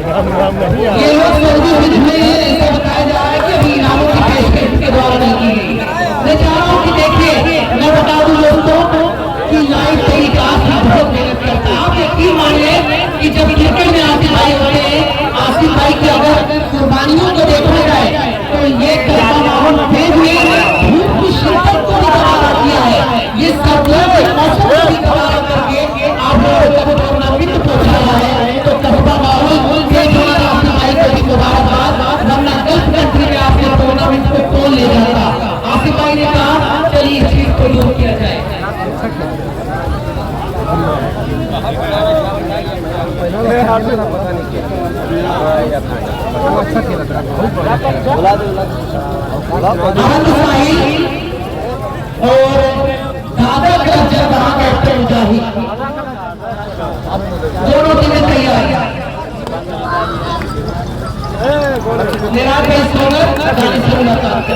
ये लोग ऐसा बताया जा रहा है कि अभी इनामों की पेशकश के द्वारा नहीं की गई। मैं चाह रहा हूँ कि देखिए, मैं बता दूं दोस्तों कि लाइव टेलीकास्ट ही बहुत मेहनत करता है। आप यकीन मानिए कि जब क्रिकेट में आसिफ भाई होते हैं, आसिफ भाई की अगर कुर्बानियों को देखा जाए तो ये करता माहौल फेज में धूप की शिद्दत को भी गवारा किया है। ये सर्दियों के मौसम को भी गवारा करके आप लोगों तक टूर्नामेंट पहुंचाया है। तो करता माहौल फेज होना आसिफ भाई को भी मुबारकबाद, वरना गल्फ कंट्री में आपने टूर्नामेंट को कौन ले जाता। आसिफ भाई ने कहा चलिए इस चीज को दूर किया जाए। और दादा का जगह बैठते मुजाहिद दोनों टीमें तैयार। मेरा पेश होगा गाने से मुलाकात।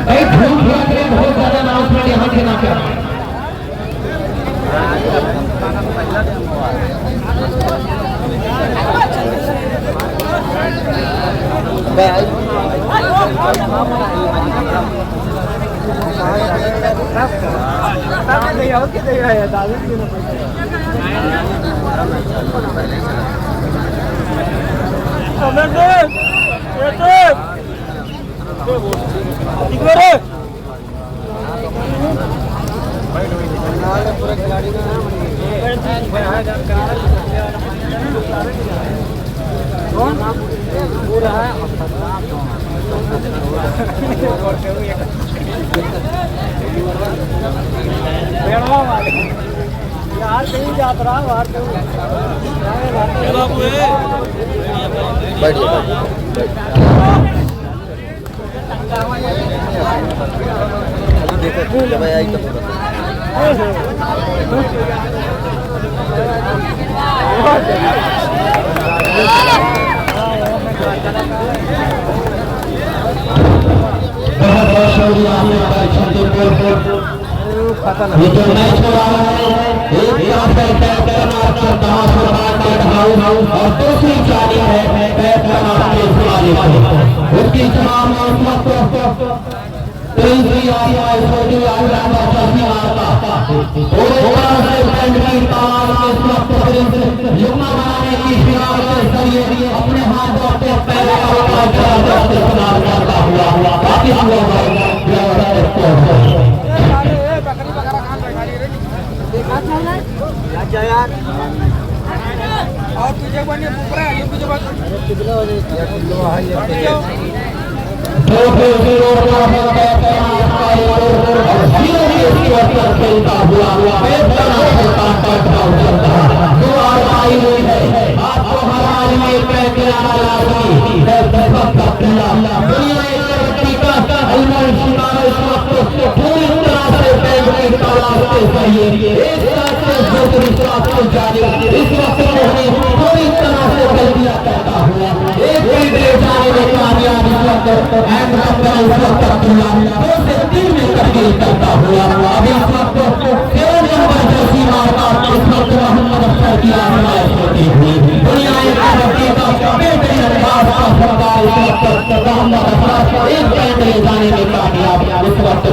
भाई धूप बहुत ज्यादा अनाउंसमेंट यहाँ के ना कर। यार कहीं जात रहा बाहर देखो भाई आई तो बहुत शुक्रिया ये जो मैच हो रहा है एक तरफ से कैप्टन आपका दास के ढाऊ और दूसरी जानी है कैप्टन आपके खिलाड़ी उसकी तमाम तीसरी आवाज छोटी आवाज चौथी आवाज और थोड़ा से बैंड की ताल के वक्त युवा बनाने की फिराक के जरिए अपने हाथों पे पैर से फिराक करता हुआ बाकी यार और तुझे बने ऊपर है ये तुझे बात जाने में कामयाब इस वक्त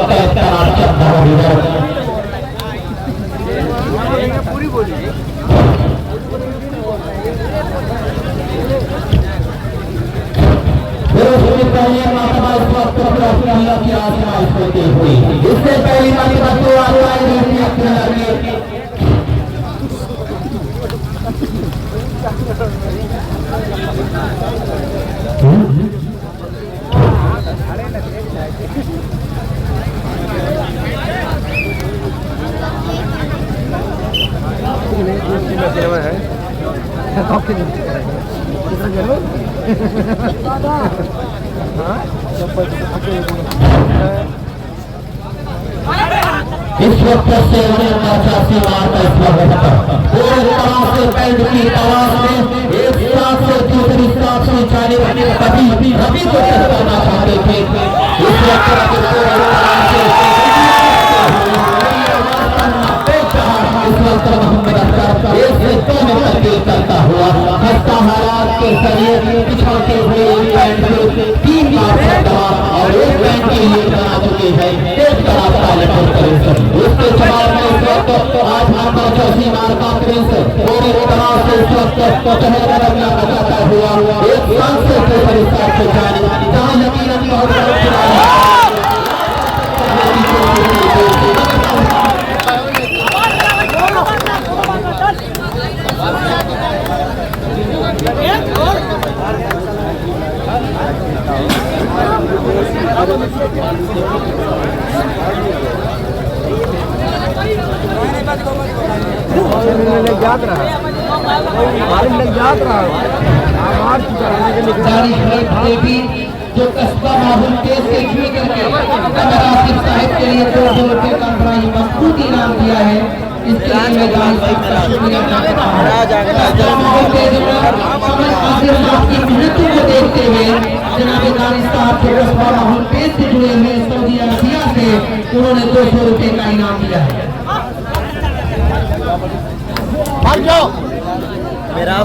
पूरी बोली की आजमाइश होती हुई इससे पहली इस वक्त से पूरे तरह से पैंट की आवाज में एक साथ से दूसरी साथ से जाने वाले कभी कभी को करना चाहते थे। इस वक्त इस वक्त मोहम्मद अख्तर एक हिस्सों में तब्दील करता हुआ खस्ता हालात के जरिए पिछड़ते हुए एक पैंट से 3 बार दवा और एक पैंट के लिए बना चुके हैं एक तरफ तालिबान करें उसके जवाब में इस वक्त आज हमारा चौथी मार कॉन्फ्रेंस पूरी तरह से इस वक्त चहल कदमियां बचाता हुआ एक सांसद के परिसर से जाने जहां यकीनन बहुत जो कस्बा माहौल तेज से खेल करके आसिफ साहिब के लिए 200 रुपए का बड़ा ही मजबूत इनाम दिया है। इसके लिए मैं जान का शुक्रिया करता हूं। माहौल तेज समझ आसिफ साहब की मेहनतों को देखते हुए जनाब गालिब साहब के कस्बा माहौल तेज से जुड़े हुए सऊदी अरबिया से उन्होंने 200 रुपए का इनाम दिया है। मेरा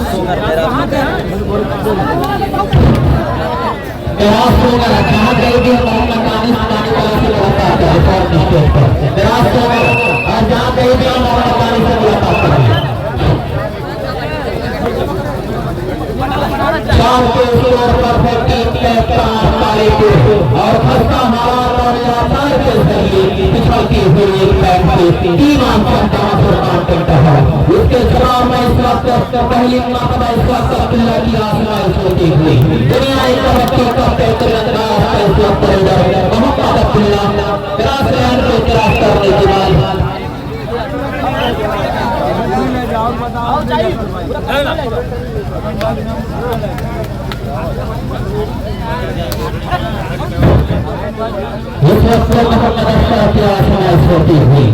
जहाँ कहीं भी हमारा मकानी सुनाने वाला से मुलाकात है रिकॉर्ड स्टेज पर मेरा और जहाँ कहीं भी हमारा मकानी से मुलाकात करें शाम के स्टोर पर 15 तारीख और खस्ता हालात और आसार के जरिए पिछड़ती हुई एक बैंक से 3 आम करता है उसके जवाब में इस वक्त पहली मरतबा इस वक्त अब्दुल्ला की आसमाइश होती हुई दुनिया एक तरक्की करते तिरंगा इस वक्त मोहम्मद अब्दुल्ला ग्रासलैंड को क्रॉस करने के बाद इस वक्त मोहम्मद अख्तर की आसमाइश होती हुई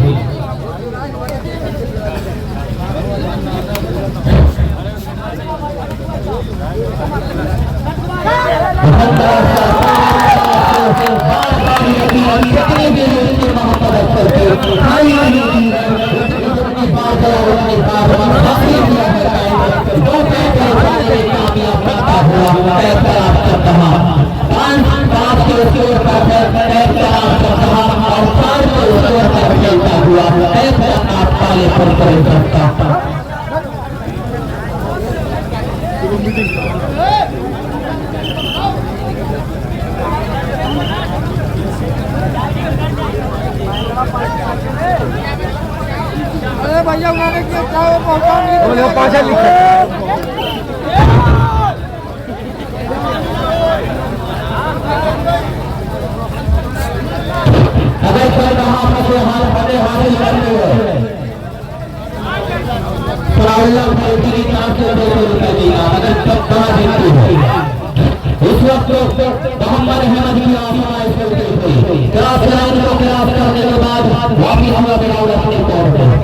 अरे भैया उन्होंने क्या पहुंचा पाछा लिखा अगर कोई वहां पर हाल बड़े हासिल करते हुए अगर सब बना देती है इस वक्त मोहम्मद अहमद की आसमाइश होती हुई ग्रासलैंड को क्रॉस करने के बाद वापिस हुआ बिलावल अपने तौर पर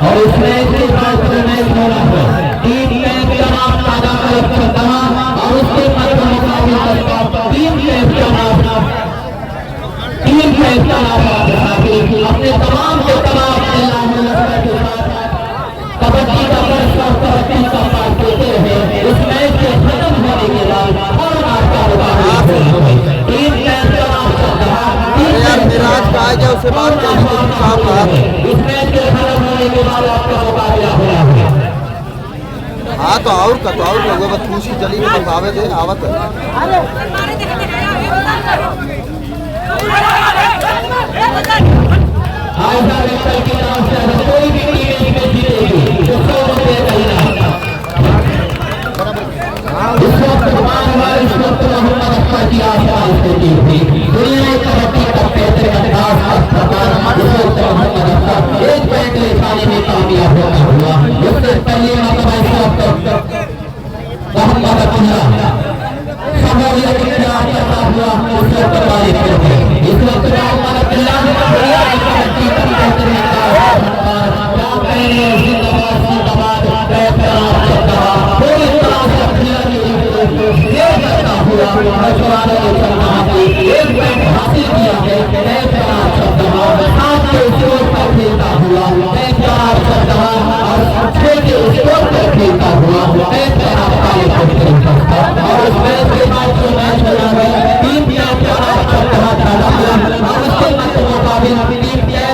और इसमें इसके बाद मैच हो रहा है टीम के तमाम ताजा और उसके बाद टीम के अपने तमाम के तमाम कबड्डी का पुरस्कार तरक्की का पाठ देते हैं इस मैच के खत्म होने के बाद उससे बात इस मैच के खत्म होने के बाद आपका मुकाबला हो रहा है। हाँ तो और लोगों बस पूछ की चली तो आवे थे आवत कोई भी टीम में जीतेगी तो 100 रुपये का इनाम इस वक्त मोहम्मद अख्तर की आसमाइश होती हुई दुनिया तरक्की का बेहतर अंदाज मोहम्मद अख्तर एक पैंट ले खाने में कामयाब होता हुआ उससे पहले मशवारे के चलना एक पैंट हासिल किया है प्यार शब्दवा साथ के स्कोर पर खेलता हुआ प्यार शब्दवा और छह के स्कोर पर खेलता हुआ प्यार काले कोट के सकता और उस मैच के बाद जो मैच बना है टीम प्यार शब्दवा था और उसके मुकाबले टीम प्यार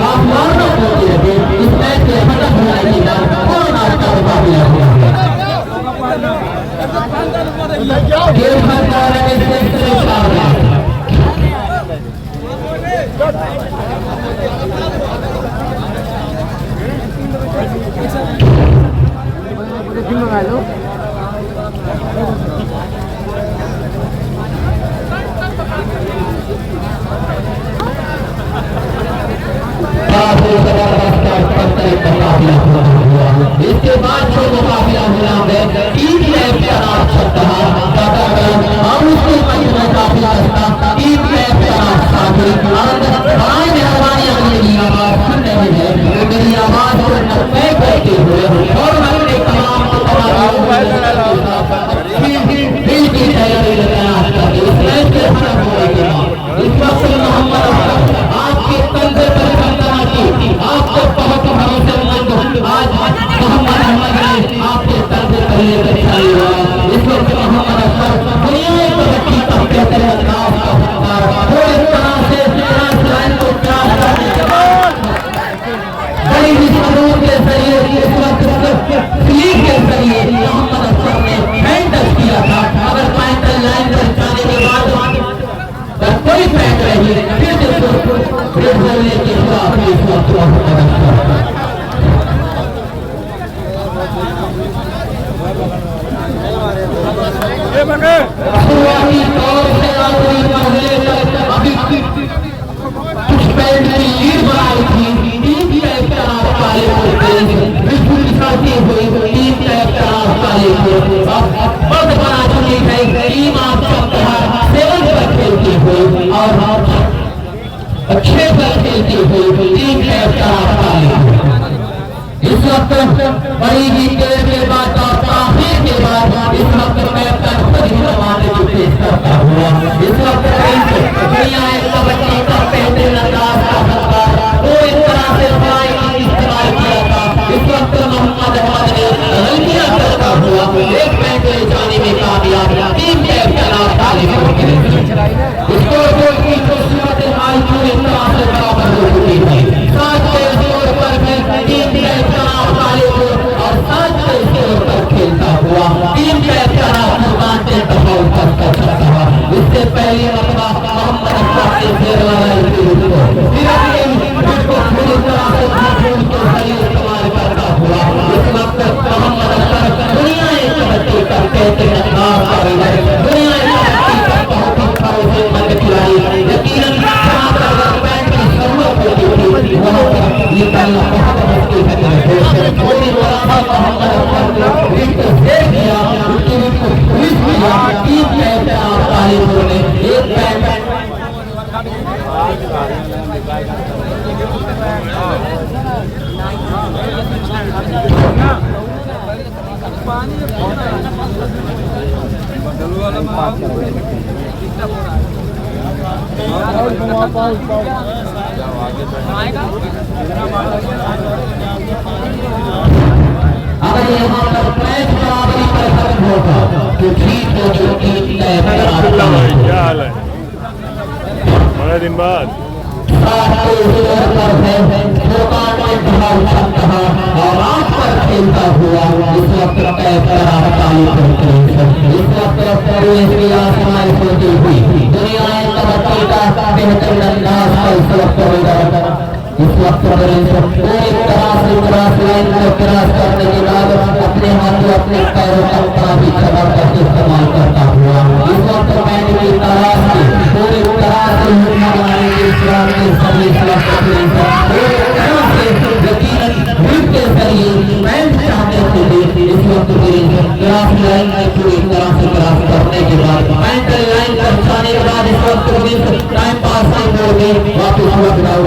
आप मारना होती है इस मैच के खत्म होने के बाद कौन आज का मुकाबला हुआ है खेल खत्म इसके बाद जो मुकाबला हुआ है टीम ने प्यारा छक्का और उसके बाद मुकाबला था टीम ने प्यारा साथी बड़ी मेहरबानी अपनी आवाज सुन रहे हैं मेरी आवाज को नब्बे करते हुए और मैं अपने तमाम दिल की तैयारी इस मैच के खत्म होने के बाद इस वक्त मोहम्मद आपके कंधे पर आपको बहुत भरोसेमंद आज मोहम्मद अहमद ने आपके कंधे पर लेकर चले हुआ इस वक्त मोहम्मद अहमद दुनिया को बच्ची का बेहतर अंदाज का सरकार वो इस तरह से लाइन को क्रॉस करने के बाद बड़ी विस्फोट के जरिए इस वक्त स्लीप के जरिए मोहम्मद अहमद ने हैंड टच किया था अगर फाइनल लाइन पर जाने के बाद कोई पैक रही फिर से बोलने के बाद इस वक्त शुरुआती तौर से आखिरी मरहले तक अभी कुछ पैंट की लीड बनाई थी टीम काले बिल्कुल निकलती हुई टीम काले बंद बना चुकी है टीम आप सेवन पर खेलती हुई और अच्छे पर खेलती हुई टीम काले इस वक्त बड़ी ही देर के बाद और काफी के बाद इस वक्त मैं जमाने को पेश करता हुआ इस वक्त दुनिया कबड्डी का बेहतरीन अंदाज का सरकार वो इस तरह से इस्तेमाल किया था इस वक्त मोहम्मद अहमद ने गलतियां करता हुआ एक मैच ले जाने में कामयाब टीम के खिलाफ इसको की खूबसूरत हाल क्यों इस तरह से बराबर हो चुकी है साथ के स्कोर पर मैं टीम के खिलाफ और साथ के स्कोर पर खेलता हुआ टीम के खिलाफ बांटे दबाव करता था इससे पहले अपना मोहम्मद अहमद ने फेर लगाई थी उसको पूरी तरह से सही इस्तेमाल करता हुआ इस वक्त मोहम्मद अहमद दुनिया कबड्डी का बेहतरीन अंदाज का दुनिया कबड्डी का बहुत ही भरोसेमंद खिलाड़ी यकीनन जहां पर पैंट की जरूरत होती थी वहां पर निकलना बहुत मुश्किल है थोड़ी बड़ा मोहम्मद अहमद ने देख दिया टीम के तालिबों ने एक पैंट अगर यहाँ पर मैच बराबरी पर खत्म होगा तो ठीक हो जो क्या हाल है बड़े दिन बाद और आज पर खेलता हुआ इस वक्त इस वक्त आसमान होती हुई दुनिया कबड्डी का बेहतरीन अंदाज का इस वक्त इस वक्त पूरी तरह से क्रॉस लाइन को क्रॉस करने के बाद अपने हाथों अपने पैरों का काफी जबरदस्त इस्तेमाल करता हुआ इस वक्त मैच की तलाश में पूरी तरह से बनाने के सभी के जरिए मैच चाहते थे इस वक्त क्रॉस लाइन में पूरी तरह से क्रॉस करने के बाद पैंट लाइन पर जाने के बाद इस वक्त टाइम पास नहीं हो गई वापस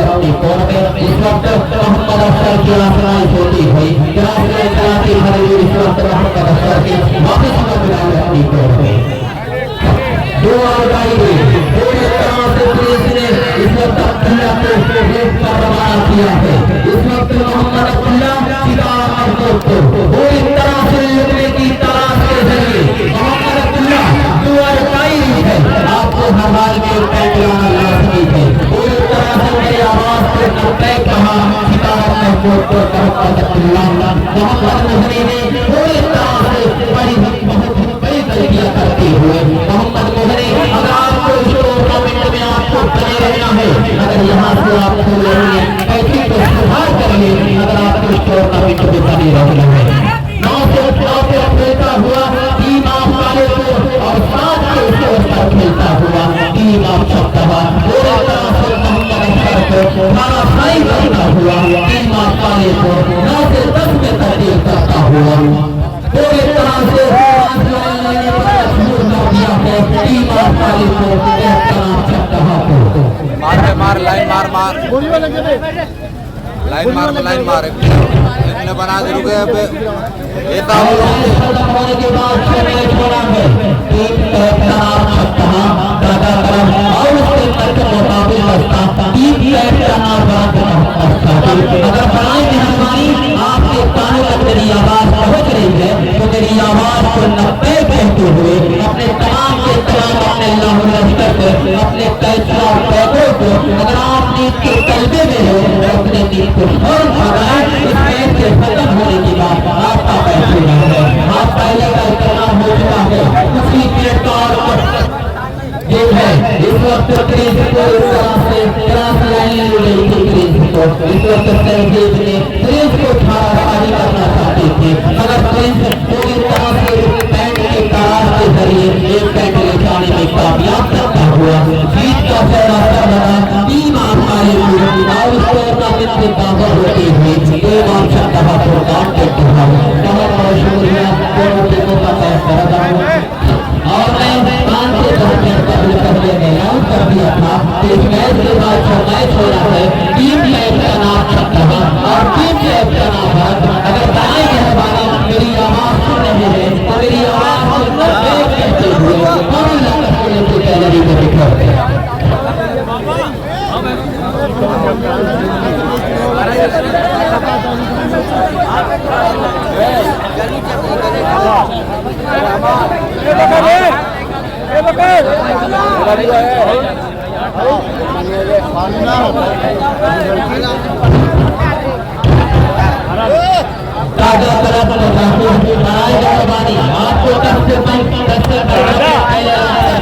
अपनी कोर्ट में इस वक्त मोहम्मद अफसर की आसमाई होती हुई इस वक्त मोहम्मद अफसर की वापस अपनी कोर्ट हुआ पूरी तरह से टीम अफगानी को मार लाइन मार लाइन मार इतने बना दे रुके अब ये होने के बाद छोड़ा है टीम तनाव छक्का और उसके तर्क मुताबिक बस्ता टीम तनाव अगर बनाए मेहरबानी आपके कानों तक मेरी आवाज पहुंच रही है तो मेरी आवाज को 90 कहते हुए अपने तमाम के तमाम अपने अल्लाह लश्कर को अपने कैसा और पैदों को अगर आप नींद के कल्बे में हो तो अपने नींद को फौरन भगाएं। इस मैच के खत्म होने की बात आपका फैसला है। आप पहले का इस्तेमाल हो चुका है उसी प्लेट का गेम है। इस वक्त क्रीज को इस तरह से क्रॉस लाइन ले गई थी क्रीज को। इस वक्त सहदेव ने क्रीज को छाड़ी करना चाहते थे मगर क्रीज पूरी तरह से पैंट के करार के जरिए एक पैंट ले जाने में कामयाब करता हुआ जीत का फैसला बना। टीम हमारे और स्कोर का इंतजार होते हुए गेम आप सकता को काट देता हूं। बहुत बहुत शुक्रिया दोनों टीमों का फैसला और मैं 5 से 10 मिनट पहले कर दिया था इस मैच के बाद जो मैच हो रहा है टीम मैच का नाम छक्का और टीम मैच का नाम भारत। अगर बनाए मेहरबानी मेरी आवाज सुन रहे हैं तो मेरी आवाज कहते हुए पूरी लक्ष्य की गैलरी में दिखाते हैं। आपको 10 से 5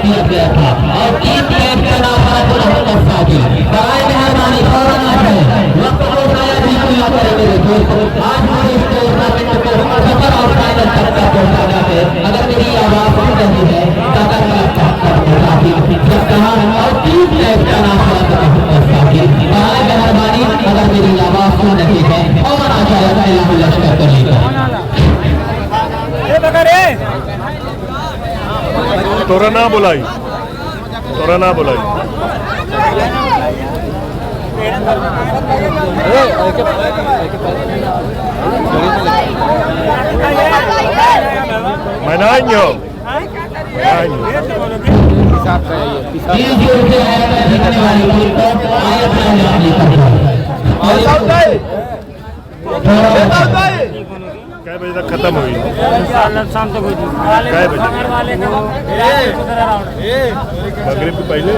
दिया गया था और टीम मैच का नाम बराए मेहरबानी वक्त को शायद ही पूरा करे मेरे दोस्त। आज हम इस टूर्नामेंट को सफर और फाइनल तक का पहुंचाना है। अगर मेरी आवाज सुन रही है तो अगर और टीम मैच का नाम बराए मेहरबानी अगर मेरी आवाज सुन रही है और आ जाएगा लश्कर करेगा तोरा ना बुलाई Menanyo क्या बजे तक खत्म हुई? शाम तक हुई थी। क्या बजे? मगरिब के पहले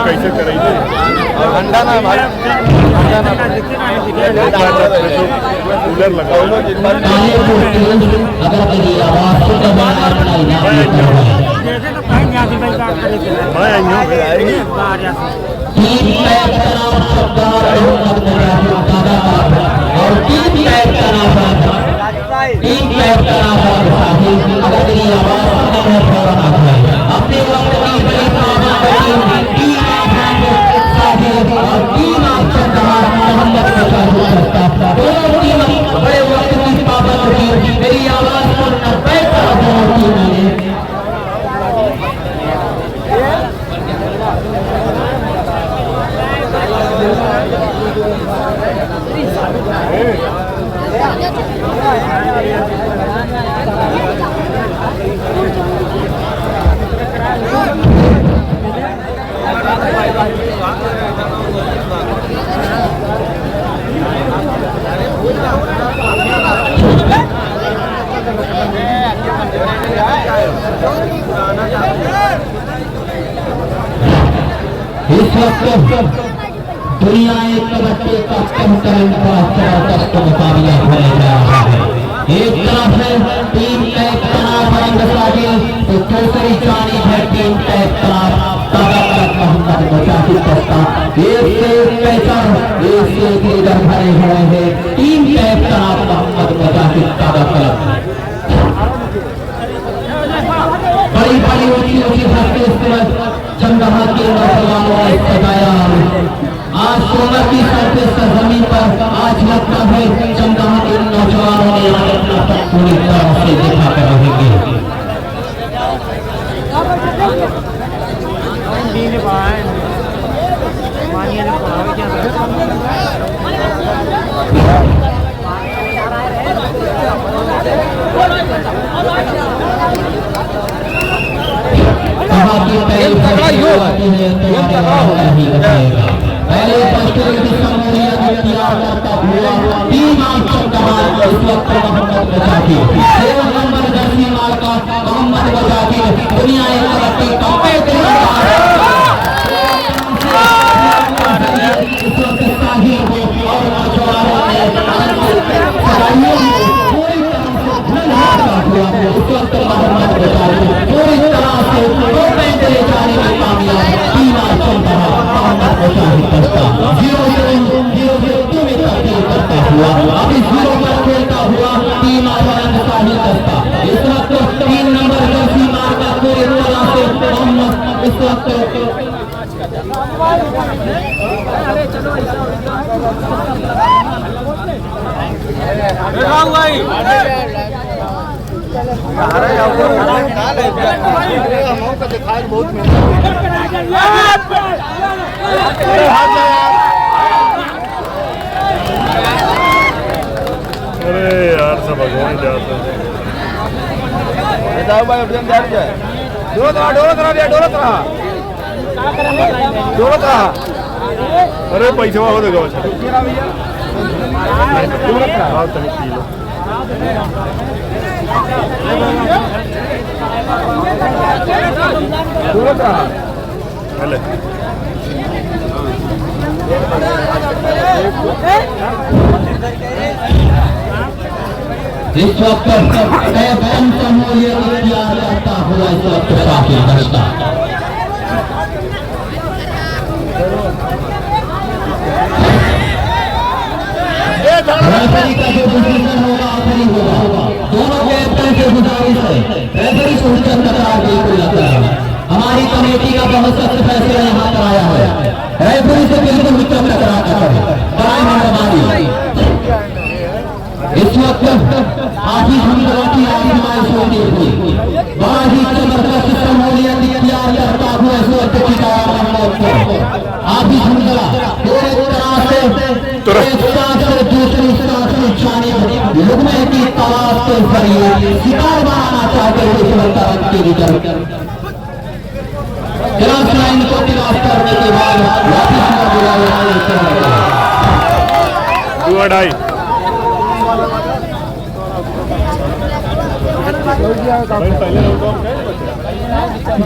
कैसे करेंगे? ठंडा ना कूलर लगाओ। मैं आएंगे बड़े वक्त की पाबंदी मेरी आवाज को 90 इस वक्त दुनिया एक तबके का कंकरन का जबरदस्त मुकाबला होने जा रहा है। एक तरफ है टीम कैप तनाव रंगसाजी तो दूसरी जानी है टीम कैप तनाव मोहम्मद मुजाहिद दस्ता। एक से एक पैसा एक से एक लीडर भरे का क्लब। बड़ी बड़ी ऊंची ऊंची हस्ती इस जमदहा के नौजवानों ने सजाया। आज सोलर की सरजमीन पर आज लगता है जमदहा के नौजवानों ने आज अपना पद पूरी तरह से दिखा कर रहेंगे। पहले तैयार करता हुआ टीम इस वक्त मोहम्मद बजाती 7 नंबर जर्सी मार्का मोहम्मद बजाती दुनिया कबड्डी इस वक्त साहिल हो और नौजवानों ने पूरी तरह से इस वक्त मोहम्मद बजाती पूरी तरह से 2 पॉइंट ले जाने में कामयाब टीम मोहम्मद बजाती करता 0-0 में तब्दील करता हुआ अभी 0 पर खेलता हुआ टीम आनंद साहिल करता इस वक्त 3 नंबर जर्सी मार्का पूरी तरह से मोहम्मद इस वक्त अरे यार सब भगवान जाते अरे पैसे हो देगा इस वक्त एफएम समूलियत इख्तियार करता हुआ इस वक्त साहिल दस्ता रेफरी का जो डिसीजन होगा आखिरी होगा। दोनों कैप्टन से गुजारिश है रेफरी से उच्च तकरार बिल्कुल लगता है। हमारी कमेटी का बहुत सख्त फैसला यहाँ पर आया है रेफरी से बिल्कुल उच्च तकरार न करें बराए मेहरबानी। इस वक्त आधी हमला की आजमाइश होती हुई बड़ा ही जबरदस्त समूलियत इख्तियार करता हुआ इस वक्त खिताब आधी हमला पूरी तरह से दूसरी जानिब लुकमे की तलाश के जरिए शिकार बनाना चाहते हुए इस वक्त रन की रिजर्व क्रॉस लाइन को क्रॉस करने के बाद वापिस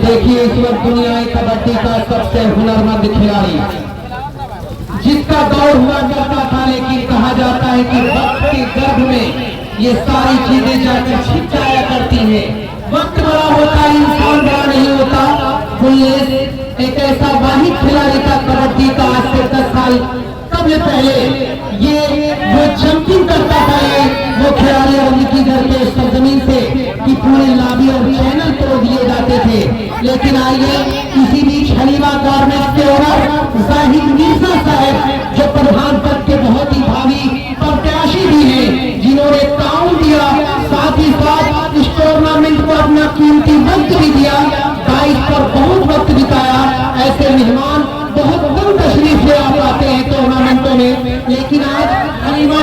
देखिए इस वक्त दुनिया कबड्डी का सबसे हुनरमंद खिलाड़ी जिसका दौर हुआ करता था लेकिन कहा जाता है कि वक्त के गर्भ में ये सारी चीजें जाकर छिप जाया करती हैं। वक्त बड़ा होता है इंसान बड़ा नहीं होता। पुलिस एक ऐसा वाहिद खिलाड़ी था कबड्डी का आज से 10 साल कब पहले ये वो जंपिंग करता था ये वो खिलाड़ी और उनकी घर के सरजमीन से कि पूरे लाबी और चैनल तोड़ दिए जाते थे। लेकिन आइए इसी बीच हलीमा गारमेंट्स के ओनर जाहिद मिर्जा साहब जो प्रधान पद के बहुत ही भावी प्रत्याशी भी हैं जिन्होंने काम दिया साथ ही साथ इस टूर्नामेंट को अपना कीमती वक्त भी दिया 22 पर बहुत वक्त बिताया। ऐसे मेहमान बहुत कम तशरीफ ले आते हैं टूर्नामेंटों में लेकिन आज हलीमा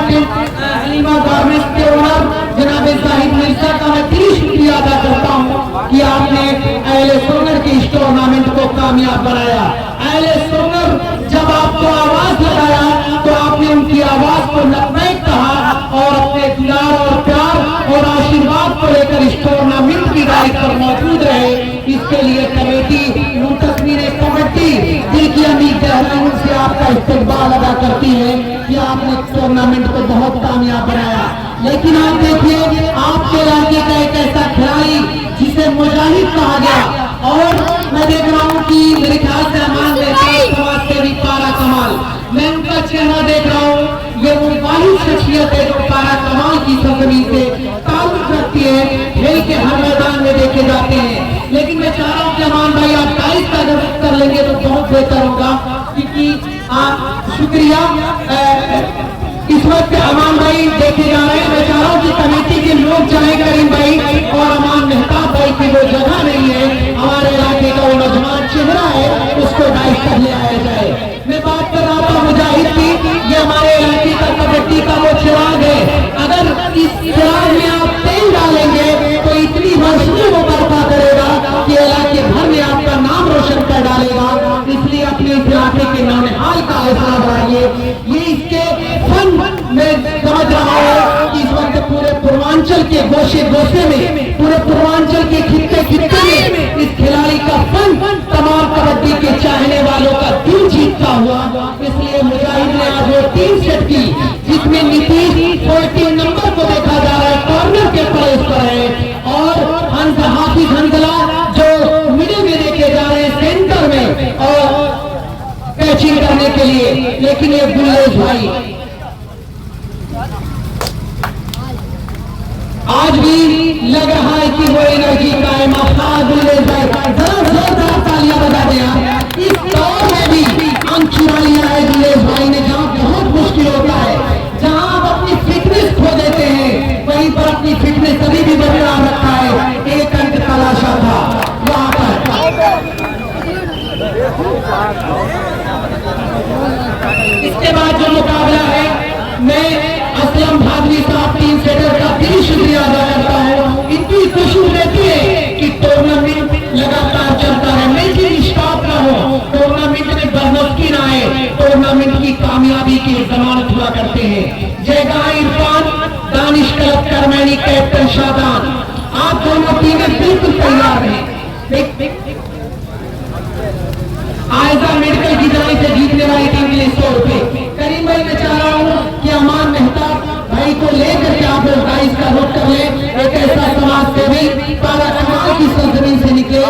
गारमेंट्स के ओनर जनाब जाहिद मिर्जा का मैं दिली शुक्रिया अदा करता हूँ कि आपने अहले सोनर के इस टूर्नामेंट को कामयाब बनाया। अहले सोनर जब आपको आवाज लगाया तो आपने उनकी आवाज को लबैक कहा और अपने दुलार और प्यार और आशीर्वाद को लेकर इस टूर्नामेंट की राह पर मौजूद रहे। इसके लिए कमेटी मुंतज़मीन कबड्डी दिल की अमीर गहराइयों से आपका इस्तकबाल अदा करती है कि आपने टूर्नामेंट को बहुत कामयाब बनाया। लेकिन आप देखिए आपके इलाके का एक ऐसा खिलाड़ी जिसे मुजाहिद कहा गया और मैं देख रहा हूँ कि मेरे ख्याल से समाज से भी पारा कमाल मैं उनका चेहरा देख रहा हूँ। ये वो वाली शख्सियत है जो पारा कमाल की सरजमीन से खेल के हर मैदान में देखे जाते हैं। लेकिन मैं चाह रहा हूँ कि अमान भाई आप टाइस का अगर कर लेंगे तो बहुत बेहतर होगा, क्योंकि शुक्रिया। इस वक्त अमान भाई देखे जा रहे हैं। मैं चाह रहा हूँ कि कमेटी के लोग चाहे करीम भाई और अमान मेहताब भाई की वो जगह नहीं है, हमारे इलाके का वो नौजवान चेहरा है, उसको डाइस कर ले आया जाए। मैं बात कर रहा था मुजाहिद की, ये हमारे इलाके का कबड्डी का वो चिराग है। अगर इस चिराग में आप तेल डालेंगे तो इतनी रोशनी वो बर्पा करेगा कि इलाके भर में आपका नाम रोशन कर डालेगा। इसलिए अपने इस इलाके के नौनिहाल का हौसला बढ़ाइए। ये इसके फन में समझ रहा हूँ कि इस वक्त पूरे पूर्वांचल के गोशे गोशे में, पूरे पूर्वांचल के खित्ते खित्ते में इस खिलाड़ी का फन तमाम कबड्डी के चाहने वालों का दिल जीतता हुआ। इसलिए मुजाहिद ने आज वो 3 सेट की, जिसमें नीतीश 14 नंबर को देखा जा रहा है, कॉर्नर के प्लेस पर है, और हाफिज हंजला जो मिडिल में देखे जा रहे हैं सेंटर में और कैचिंग करने के लिए। लेकिन ये गुल्लेज भाई आज भी लग रहा है कि वो एनर्जी का है। गुल्लेज भाई जरा जोरदार तालियां बजा दें। इस दौर में भी अंक चुरा लिया है गुल्लेज भाई ने, जहां बहुत मुश्किल होता है, जहां आप अपनी फिटनेस खो देते हैं, वहीं पर अपनी फिटनेस अभी भी बरकरार रखा है। एक अंक तलाशा था वहां पर। इसके बाद जो मुकाबला है, मैं असलम भादवी साहब 3 सेटर का भी शुक्रिया अदा करता हूँ। इतनी खुशी रहती है कि टूर्नामेंट लगातार चलता है, लेकिन स्टॉप ना हो, टूर्नामेंट में बदमस्ती ना आए, टूर्नामेंट की कामयाबी की जमानत हुआ करते हैं। जयगाह इरफान, दानिश क्लब करमैनी, कैप्टन शादान, आप दोनों टीमें बिल्कुल तैयार हैं। आयजा मेडिकल की जानिब से जीतने वाली टीम के लिए 100 रुपए। करीम भाई मैं चाह रहा हूँ कि अमान मेहताब भाई को लेकर के आप लोग डाइस का रुख कर ले। एक ऐसा समाज सेवी पारा कमाल की सरजमीन से निकले,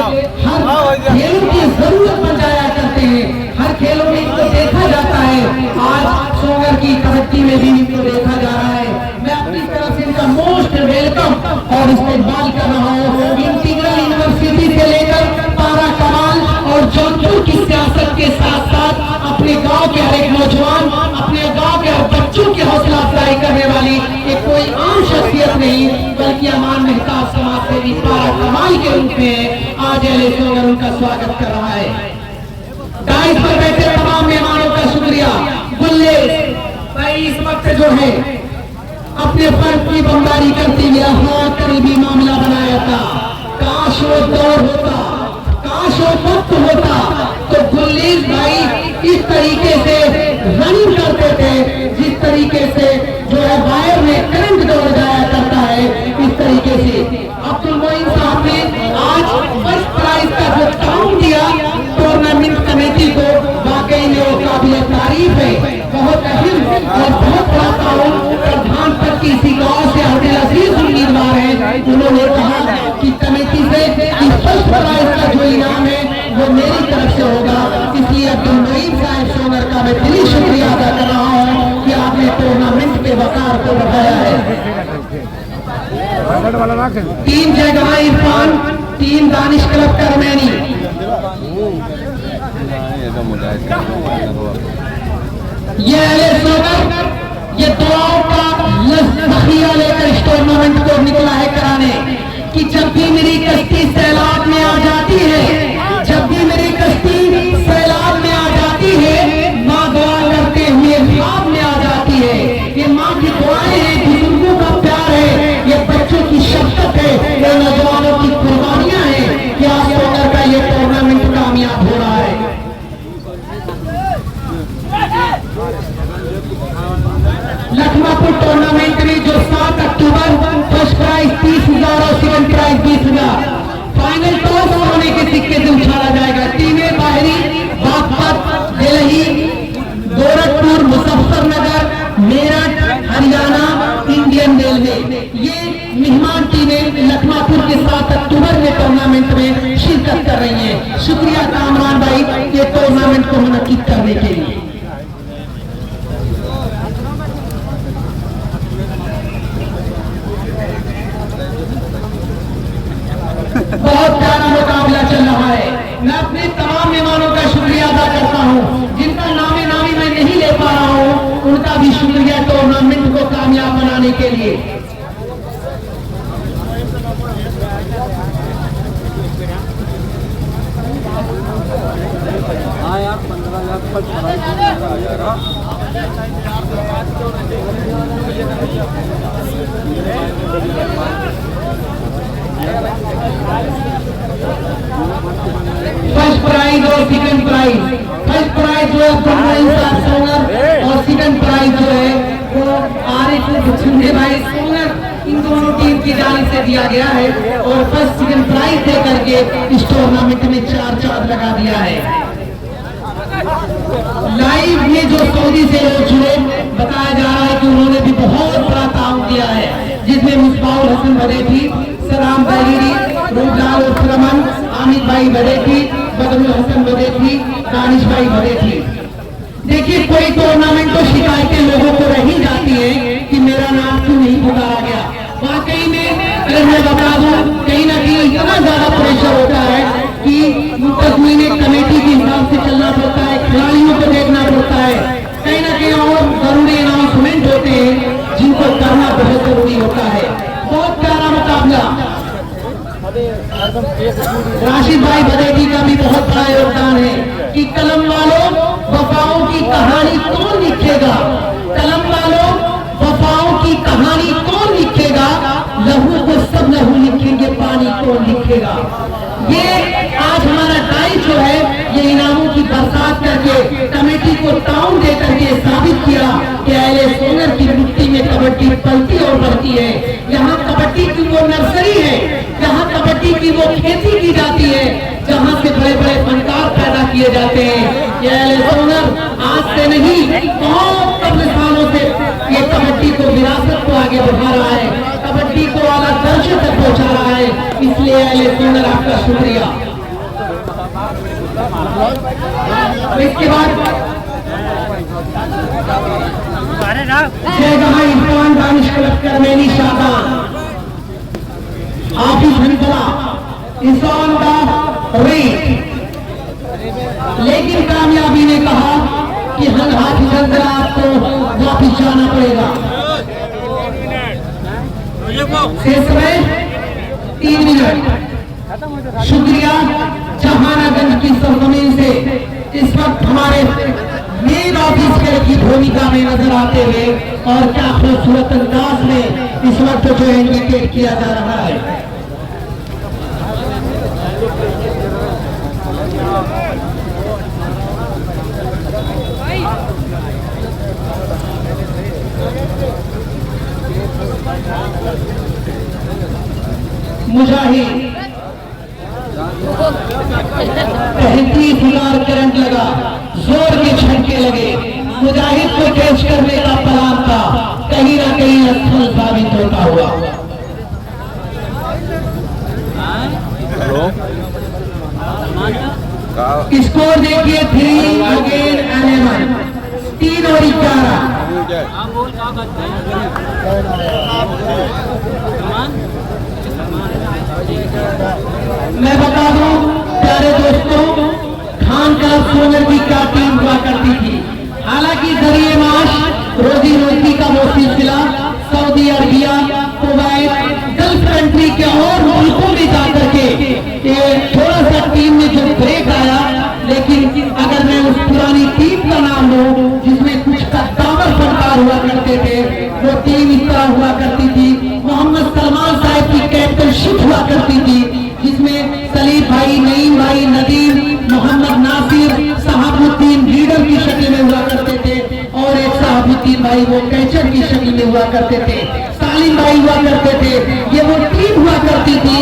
हर खेलों की जरूरत बन जाया करते हैं, हर खेलों में इनको देखा जाता है। आज सोगर की कबड्डी में भी इनको देखा जा रहा है। मैं अपनी तरफ से इनका मोस्ट वेलकम और इस्तेमाल कर रहा हूँ। इंटीग्रल यूनिवर्सिटी से लेकर पारा कमाल और जौनपुर की सियासत के साथ साथ अपने गांव के हर एक नौजवान, अपने गांव के हर बच्चों की हौसला अफजाई करने वाली एक कोई आम शख्सियत नहीं, बल्कि अमान मेहताब समाज सेवी पारा कमाल के रूप में आज एल सोगर उनका स्वागत कर रहा है। डाइस पर बैठे तमाम मेहमानों का शुक्रिया। गुल्लेज भाई इस वक्त जो है अपने फर्ज की बमबारी करते हुए हाँ करीबी मामला बनाया था। काश वो दौर होता, काश वो वक्त होता तो गुल्लेज भाई इस तरीके से रनिंग करते थे, जिस तरीके से जो है वायर में करंट दौड़ जाया करता है, इस तरीके से। अब्दुल मोइन साहब ने आज फर्स्ट प्राइज का जो काम दिया टूर्नामेंट कमेटी को, वाकई में वो काबिल तारीफ है। बहुत अहम और बहुत बड़ा ताउन प्रधान तक की इसी गाँव से अब्दुल अजीज उम्मीदवार है। उन्होंने कहा कि कमेटी से फर्स्ट प्राइज का जो इनाम है वो मेरी तरफ से होगा। इसलिए अब्दुल मोइन साहब सोगर का मैं दिली शुक्रिया अदा कर रहा हूँ कि आपने टूर्नामेंट के वकार को बढ़ाया है। Team Jaigah Irfan, team Danish club Karmaini. ये एले सोगर ये दुआओं का लफ्ज़िया लेकर इस टूर्नामेंट को निकला है कराने कि जब भी मेरी कश्ती सैलाब में आ जाती है, जब भी मेरी कश्ती सैलाब में आ जाती है, माँ दुआ करते हुए ख्वाब में आ जाती है। ये माँ की दुआएं हैं, बुजुर्गों का प्यार है, ये बच्चों की शफ़क़त है, ये नौजवानों की कुर्बानियां हैं कि आज सोगर का ये टूर्नामेंट कामयाब हो रहा है। लखमापुर टूर्नामेंट में जो 7 अक्टूबर फर्स्ट प्राइज 30,000 और सेकंड प्राइज 20,000, फाइनल टॉस होने के सिक्के से उछाला जाएगा। टीमें बाहरी बागपत, दिल्ली, गोरखपुर, मुजफ्फरनगर, मेरठ, हरियाणा, इंडियन रेलवे, ये मेहमान टीमें लखमापुर के 7 अक्टूबर में टूर्नामेंट में शिरकत कर रही हैं। शुक्रिया कामरान भाई ये टूर्नामेंट को मुनक्किद करने के लिए। के लिए। हाँ यार 15 लाख पर आ जाएगा। फर्स्ट प्राइज और सेकंड प्राइज, फर्स्ट प्राइज जो है सोनर और सेकंड प्राइज जो है वो आरिफ झुंडे भाई सोनर, इन दोनों टीम की जानिब से दिया गया है और फर्स्ट सेकंड प्राइज दे करके इस टूर्नामेंट में 4 चांद लगा दिया है। लाइव में जो सऊदी से लोग जुड़े, बताया जा रहा है कि उन्होंने भी बहुत बड़ा ताउन दिया है, जिसमें मुस्बाउल हसन बदेठी, सलाम बहरी, रूपलाल रमन, आमिद भाई बदेठी, बदरुल हसन बदेठी, दानिश भाई बदेठी। देखिए कोई टूर्नामेंट तो शिकायतें लोगों को रही जाती है कि मेरा नाम क्यों नहीं पुकारा गया। वाकई में अगर मैं बता दूं, कहीं ना कहीं इतना ज्यादा प्रेशर होता है कि तस्वीर कमेटी के हिसाब से चलना पड़ता है, खिलाड़ियों को देखना पड़ता है, कहीं ना कहीं और जरूरी अनाउंसमेंट होते हैं जिनको करना बहुत जरूरी होता है। बहुत प्यारा मुकाबला, राशिद भाई बदेठी का भी बहुत बड़ा योगदान है कि कलम वालों वफाओं की कहानी कौन लिखेगा, कलम वालों वफाओं की कहानी कौन लिखेगा, लहू को सब लहू लिखेंगे, पानी कौन लिखेगा। ये आज हमारा टाइम जो है ये इनामों की बरसात करके कमेटी को ताउन दे करके साबित किया कि अहले सोनर की मिट्टी में कबड्डी पलती और बढ़ती है। यहाँ कबड्डी की वो नर्सरी है, यहाँ कबड्डी की वो खेती की जाती है जहाँ से बड़े बड़े फनकार पैदा किए जाते हैं। ये अहले सोनर आज से नहीं, बहुत कम सालों से ये कबड्डी को, विरासत को आगे बढ़ा रहा है, कबड्डी को आला दर्जे तक पहुंचा रहा है। इसलिए अहले सोनर आपका शुक्रिया। इसके बाद Jaigaha Irfan Danish club Karmeni Shaban, Hafiz Hansla is on the rate, लेकिन कामयाबी ने कहा कि हाफिज हंसला आपको वापिस जाना पड़ेगा। शेष समय 3 मिनट। शुक्रिया जहानागंज की सरजमीन से इस वक्त हमारे मेन ऑफिसर की भूमिका में नजर आते हुए और क्या खूबसूरत अंदाज में इस वक्त जो है इंडिकेट किया जा रहा है। मुजाहिद 35,000 करंट लगा, जोर के झटके लगे, मुजाहिद को कैच करने का प्लान था, कहीं ना कहीं असफल साबित होता हुआ। स्कोर देखिए 3 अगेन 11, 3 और 11। मैं बता दूं प्यारे दोस्तों, खान का सोनर की क्या टीम हुआ करती थी। हालांकि जरिए माश रोजी रोटी का वो सिलसिला Saudi Arabia, Kuwait, gulf country के और मुल्कों में जाकर के थोड़ा सा टीम में जो ब्रेक आया, लेकिन अगर मैं उस पुरानी टीम का नाम लूं जिसमें कुछ कद्दावर फनकार हुआ करते थे, वो टीम इस तरह हुआ करती थी। मोहम्मद सलमान साहब की कैप्टनशिप हुआ करती थी, जिसमें सलीम भाई, नईम भाई, नदीम, मोहम्मद नासिर, सहाबुद्दीन लीडर की शक्ल में हुआ करते थे और एक सहाबुद्दीन भाई वो कैचर की शक्ल में हुआ करते थे, सालिम भाई हुआ करते थे। ये वो टीम हुआ करती थी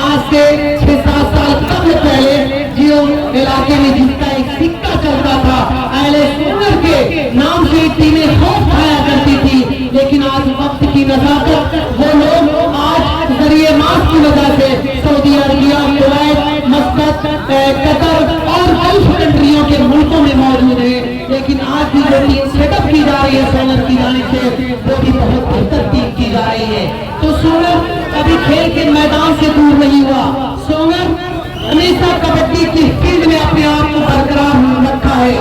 आज से 6-7 साल कबल पहले जियो इलाके में जिसका एक सिक्का चलता था, अहले सोनर के नाम से टीमें खौफ खाया करती थी। लेकिन आज वक्त की नजाकत, वो लोग आज जरिए मास की वजह से सऊदी अरबिया, कुवैत, मस्कत, कतर और गल्फ कंट्रियों के मुल्कों में मौजूद है। लेकिन आज भी जो टीम सेटअप की जा रही है सोनर की जानिब से, वो भी बहुत बेहतर टीम की जा रही है। तो सोनर कभी खेल के मैदान से दूर नहीं हुआ। सोनर हमेशा कबड्डी की फील्ड में अपने आप को बरकरार रखा है।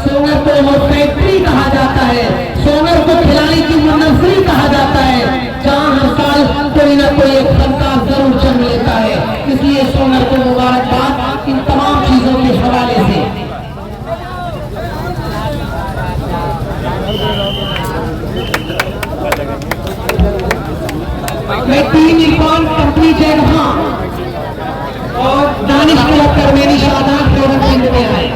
सोनर को वो फैक्ट्री कहा जाता है, सोनर को खिलाड़ी की वो नर्सरी कहा जाता है। मैं टीम इरफान कंपनी जगह और दानिश क्लब करमेनी शादाब टूर्नामेंट में आए।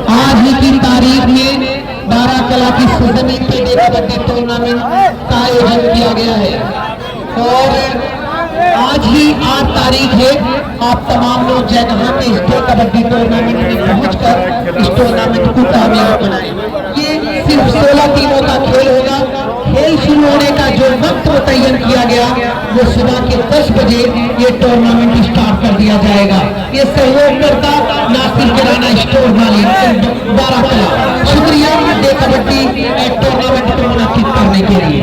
आज ही की तारीख में बाराकला की सजनी पे कबड्डी टूर्नामेंट का आयोजन किया गया है और आज ही 8 तारीख है। आप तमाम लोग जगह पे इस कबड्डी टूर्नामेंट में पहुंचकर इस टूर्नामेंट को कामयाब बनाएं। ये सिर्फ 16 टीमों का खेल होगा। खेल शुरू होने का जो वक्त मुतय्यन किया गया वो सुबह के 10 बजे ये टूर्नामेंट स्टार्ट कर दिया जाएगा। ये सहयोग करता नासिर किराना स्टोर वाली बाराकला। शुक्रिया डे कबड्डी टूर्नामेंट को मुनक्किद करने के लिए।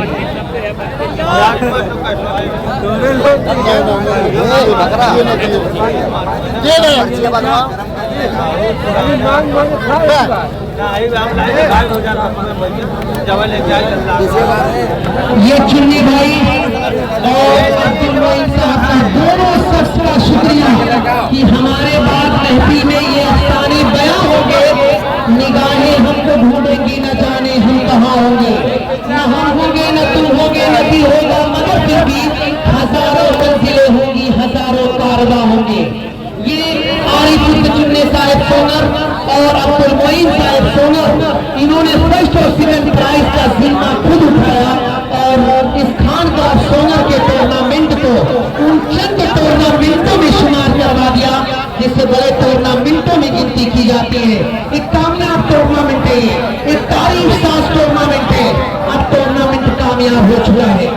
ये चुन्नी भाई और अब्दुल मोइन साहब का दोनों शख्स का शुक्रिया कि हमारे बाद महफिल में ये अफसाने बयां होंगे। निगाहें हमको ढूंढेंगी, न जाने हम कहाँ होंगे, न हम होंगे न तुम होंगे न भी होगा, मगर फिर भी हजारों मंजिलें होंगी, हजारों कारवा होंगे। ये आरिफ चुन्नी साहिब सोनर और अब्दुल मोइन साहिब सोनर, इन्होंने फर्स्ट और सेकंड प्राइज का जिम्मा खुद उठाया और इस खान का सोनर के टूर्नामेंट को उन चंद टूर्नामेंटों में शुमार करवा दिया जिससे बड़े टूर्नामेंटों में गिनती की जाती है। एक कामयाब टूर्नामेंट है, एक तारीफ साज टूर्नामेंट है। अब टूर्नामेंट कामयाब हो चुका है।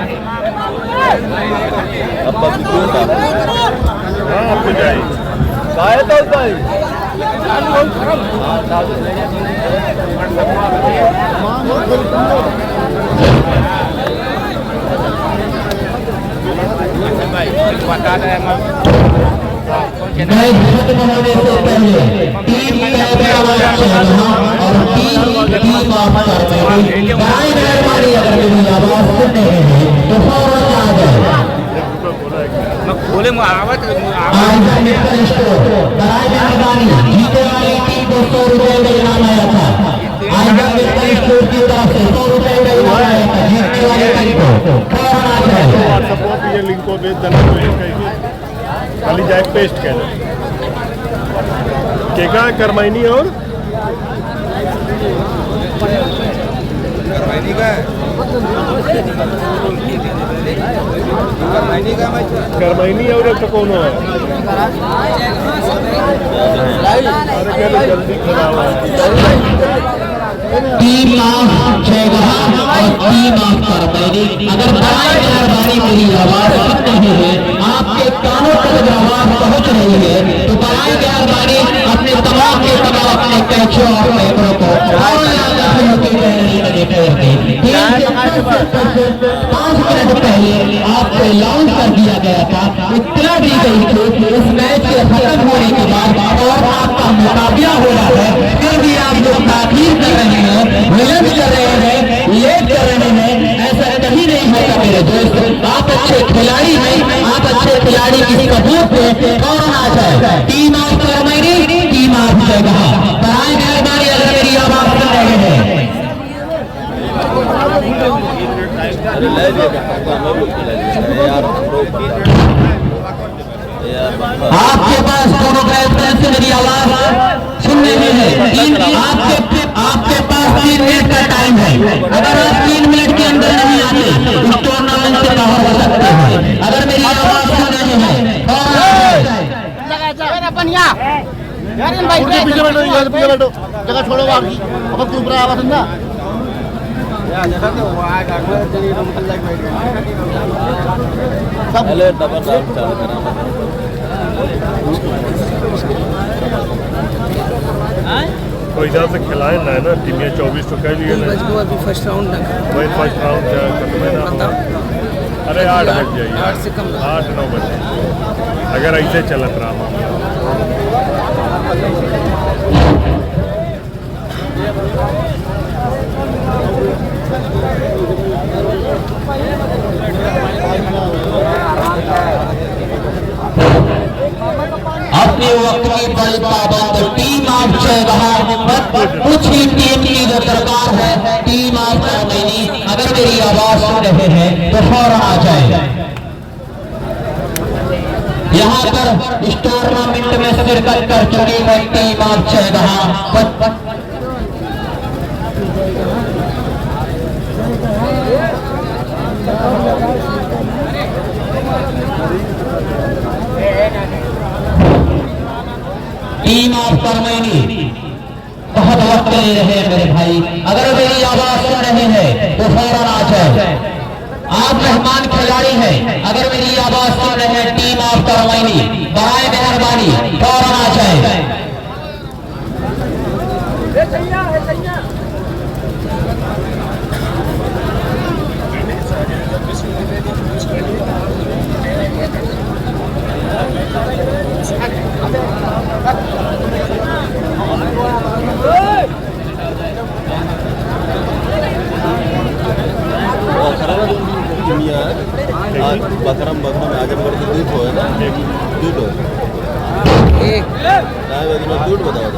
मैच खत्म होने से पहले टीम और टीम ऑफ करमेनी बड़ी मेहरबानी अगर मेरी आवाज सुन रहे हैं तो फौरन आ जाए। बोले आवाज मेडिकल स्टोर बड़ी मेहरबानी जीते वाली टीम को 100 रुपए का इनाम आया था। मेडिकल स्टोर की तरफ से 100 रुपए का इनाम आया था जीतने वाली टीम को फौरन आ जाए। सपोर्ट ये लिंक को भेज देना खाली जाए पेस्ट कर केका करमाइनी और करमाइनी और तो कौन है जल्दी खड़ा हुआ टीम ऑफ जगह और टीम ऑफ करमेनी अगर बड़ी मेहरबानी मेरी आवाज सुन रहे हैं, आपके कानों तक आवाज पहुंच रही है तो बड़ी मेहरबानी अपने तमाम के तमाम अपने कैचों और पेपरों को 5 मिनट पहले आपको अनाउंस कर दिया गया था। इतना दी गई थी इस मैच के खत्म होने के बाद और आपका मुकाबला हो रहा है, फिर भी आप लोग ताखीर कर रहे हैं, विलंब कर रहे हैं, लेट कर रहे हैं। ऐसा कभी नहीं होगा मेरे दोस्त। आप अच्छे खिलाड़ी हैं, आप अच्छे खिलाड़ी की सबूत पे कौन आ जाए। टीम ऑफ करमेनी, टीम ऑफ जगह बड़ी मेहरबानी अगर मेरी आवाज सुन रहे हैं। आपके पास दोनों से मेरी आवाज सुनने में है। आपके पास 3 मिनट का टाइम है। अगर आप 3 मिनट के अंदर नहीं आते इस टूर्नामेंट से बाहर हो सकते हैं। अगर मेरी आवाज सुन रहे हैं पीछे बैठो जगह छोड़ो आपकी अब तू ऊपर आवाज सुनना पहले डबल चालू करना तो हिसाब से खिलाए ना है ना टीम 24 तो कह लिए ना अभी फर्स्ट राउंड ना वही फर्स्ट राउंड खत्म है ना। अरे 8 बज जाइए 8 से कम 8-9 बजे अगर ऐसे चलत रहा मामला। अपने वक्त की बड़ी पाबंद टीम ऑफ जयगढ़ कुछ ही टीम की जो दरकार है टीम ऑफ करमैनी। अगर मेरी आवाज सुन रहे हैं तो फौरन आ जाए। यहाँ पर इस टूर्नामेंट में शिरकत कर चुकी है team of Jaigarh. Team of Karmaini बहुत वक्त ले रहे हैं मेरे भाई। अगर मेरी आवाज सुन रहे हैं तो फौरन आ जाए। आप मेहमान खिलाड़ी हैं, अगर मेरी आवाज सुन रहे हैं टीम ऑफ करमैनी बराए मेहरबानी फौरन आ जाए। बकरम आजमगढ़ की दूध हो है ना दूध हो दूध बताओ।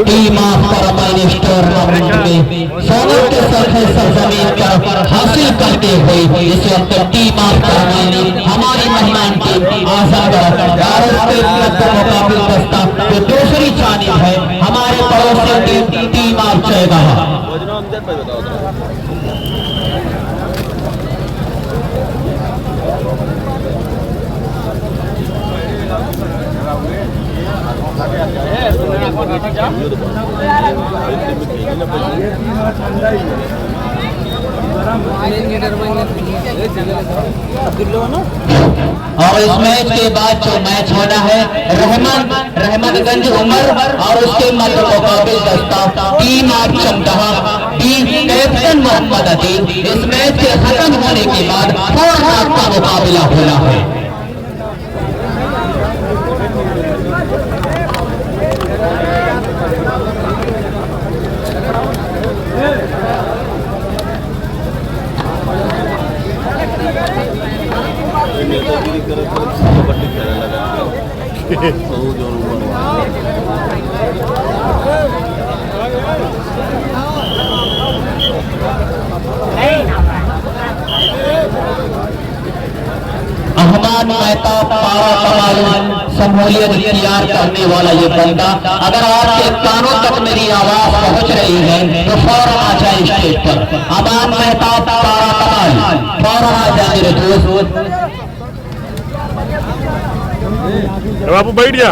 टीम ऑफ करमैनी टूर्नामेंट में सोनम के सरखे सरजमीन पर हासिल करते हुए इस वक्त टीम ऑफ करमैनी हमारी मेहमान टीम आजमगढ़ के मुकाबले दस्ता जो दूसरी जानिब है हमारे पड़ोसी टीम ऑफ जयगढ़। और इस मैच के बाद जो मैच होना है रहमतगंज उमर और उसके मध्य मुकाबिल दस्ता team of Chamdaha team captain Mohammad Adil. इस मैच के खत्म होने के बाद फौरन का मुकाबला होना है। अहमान मेहता पारा कमाल शमूलियत इख्तियार करने वाला ये बंदा अगर आपके कानों तक मेरी आवाज पहुंच रही है तो फौरन आ जाए स्टेज पर। अहमान मेहता पारा कमाल फौरन आ जाए मेरे दोस्त। बाबू बैठ जा।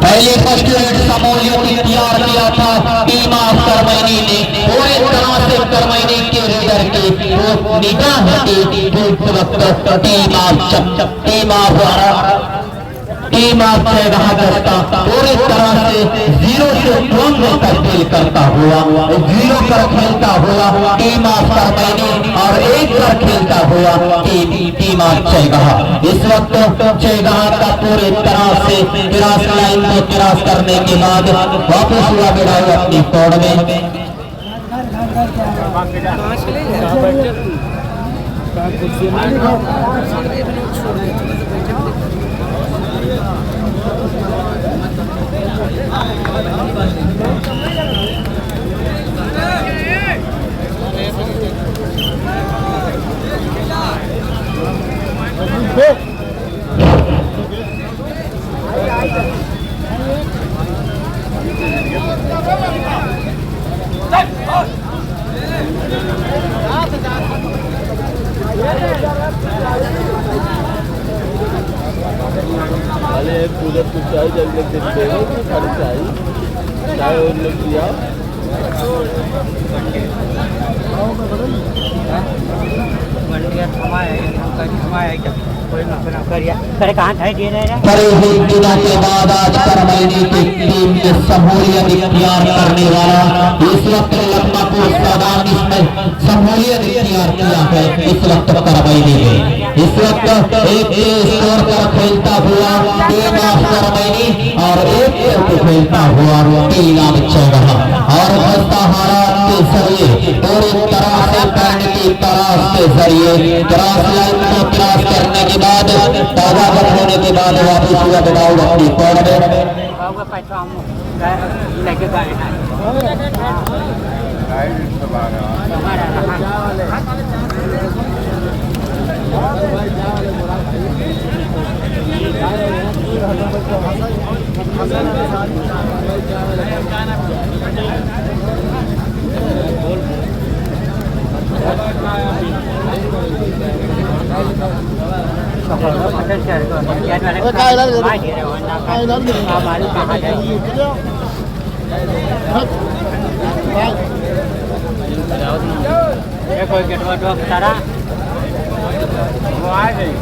पहले फर्स्ट रेड शमूलियत इख्तियार किया था टीम ऑफ करमैनी ने पूरे तरह से करमैनी के रेडर की वो निगाह हटी टीम ऑफ जयगढ़ दस्ता पूरी तरह से 0 से 1 में तब्दील करता हुआ 0 पर खेलता हुआ टीम ऑफ करमैनी और 1 पर खेलता हुआ टीम ऑफ जयगढ़। इस वक्त जयगढ़ का पूरी तरह से क्रॉस लाइन को क्रॉस करने के बाद वापस हुआ बिड़ाऊ अपनी कोड में। पूजा कुछ चाय जब लग देते हैं कि खाली चाय और लग दिया मंडिया थमाया क्या करे कहाँ था दे रहे हैं बड़े ही दिनों के बाद आज करमैनी की टीम ने शमूलियत इख्तियार करने वाला इस वक्त लखनऊ सादान इसमें शमूलियत इख्तियार किया है इस वक्त करमैनी में। इस वक्त एक स्कोर पर खेलता हुआ टीम ऑफ करमैनी और एक पर खेलता हुआ टीम ऑफ चौगहा और हस्ताहारा के जरिए पूरी तरह से पैंट की तराश के जरिए क्रॉस लाइन को क्रॉस करने के बाद ताजा बन होने के बाद वापिस हुआ बनाओ अपनी कोड में लेके कोई गेटवा डॉक तारा वो आ गई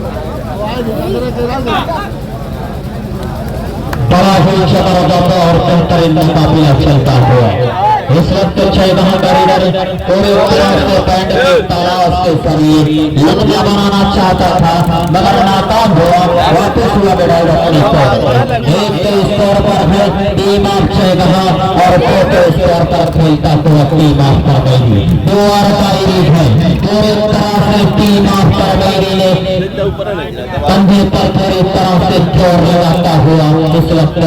बड़ा ही जबरदस्त और बेहतरीन मुकाबला चलता हुआ इस वक्त छह करीडर पूरे तरह से पैंट की तलाश के जरिए लम्बा बनाना चाहता था मगर नाकाम हुआ वापस हुआ बेडाई अपनी कोड एक के स्कोर पर है टीम ऑफ छह और दो के स्कोर पर खेलता हुआ टीम ऑफ करमैनी दो और पारी है पूरे तरह से टीम ऑफ करमैनी ने कंधे पर पूरी तरह से जोर लगाता हुआ इस वक्त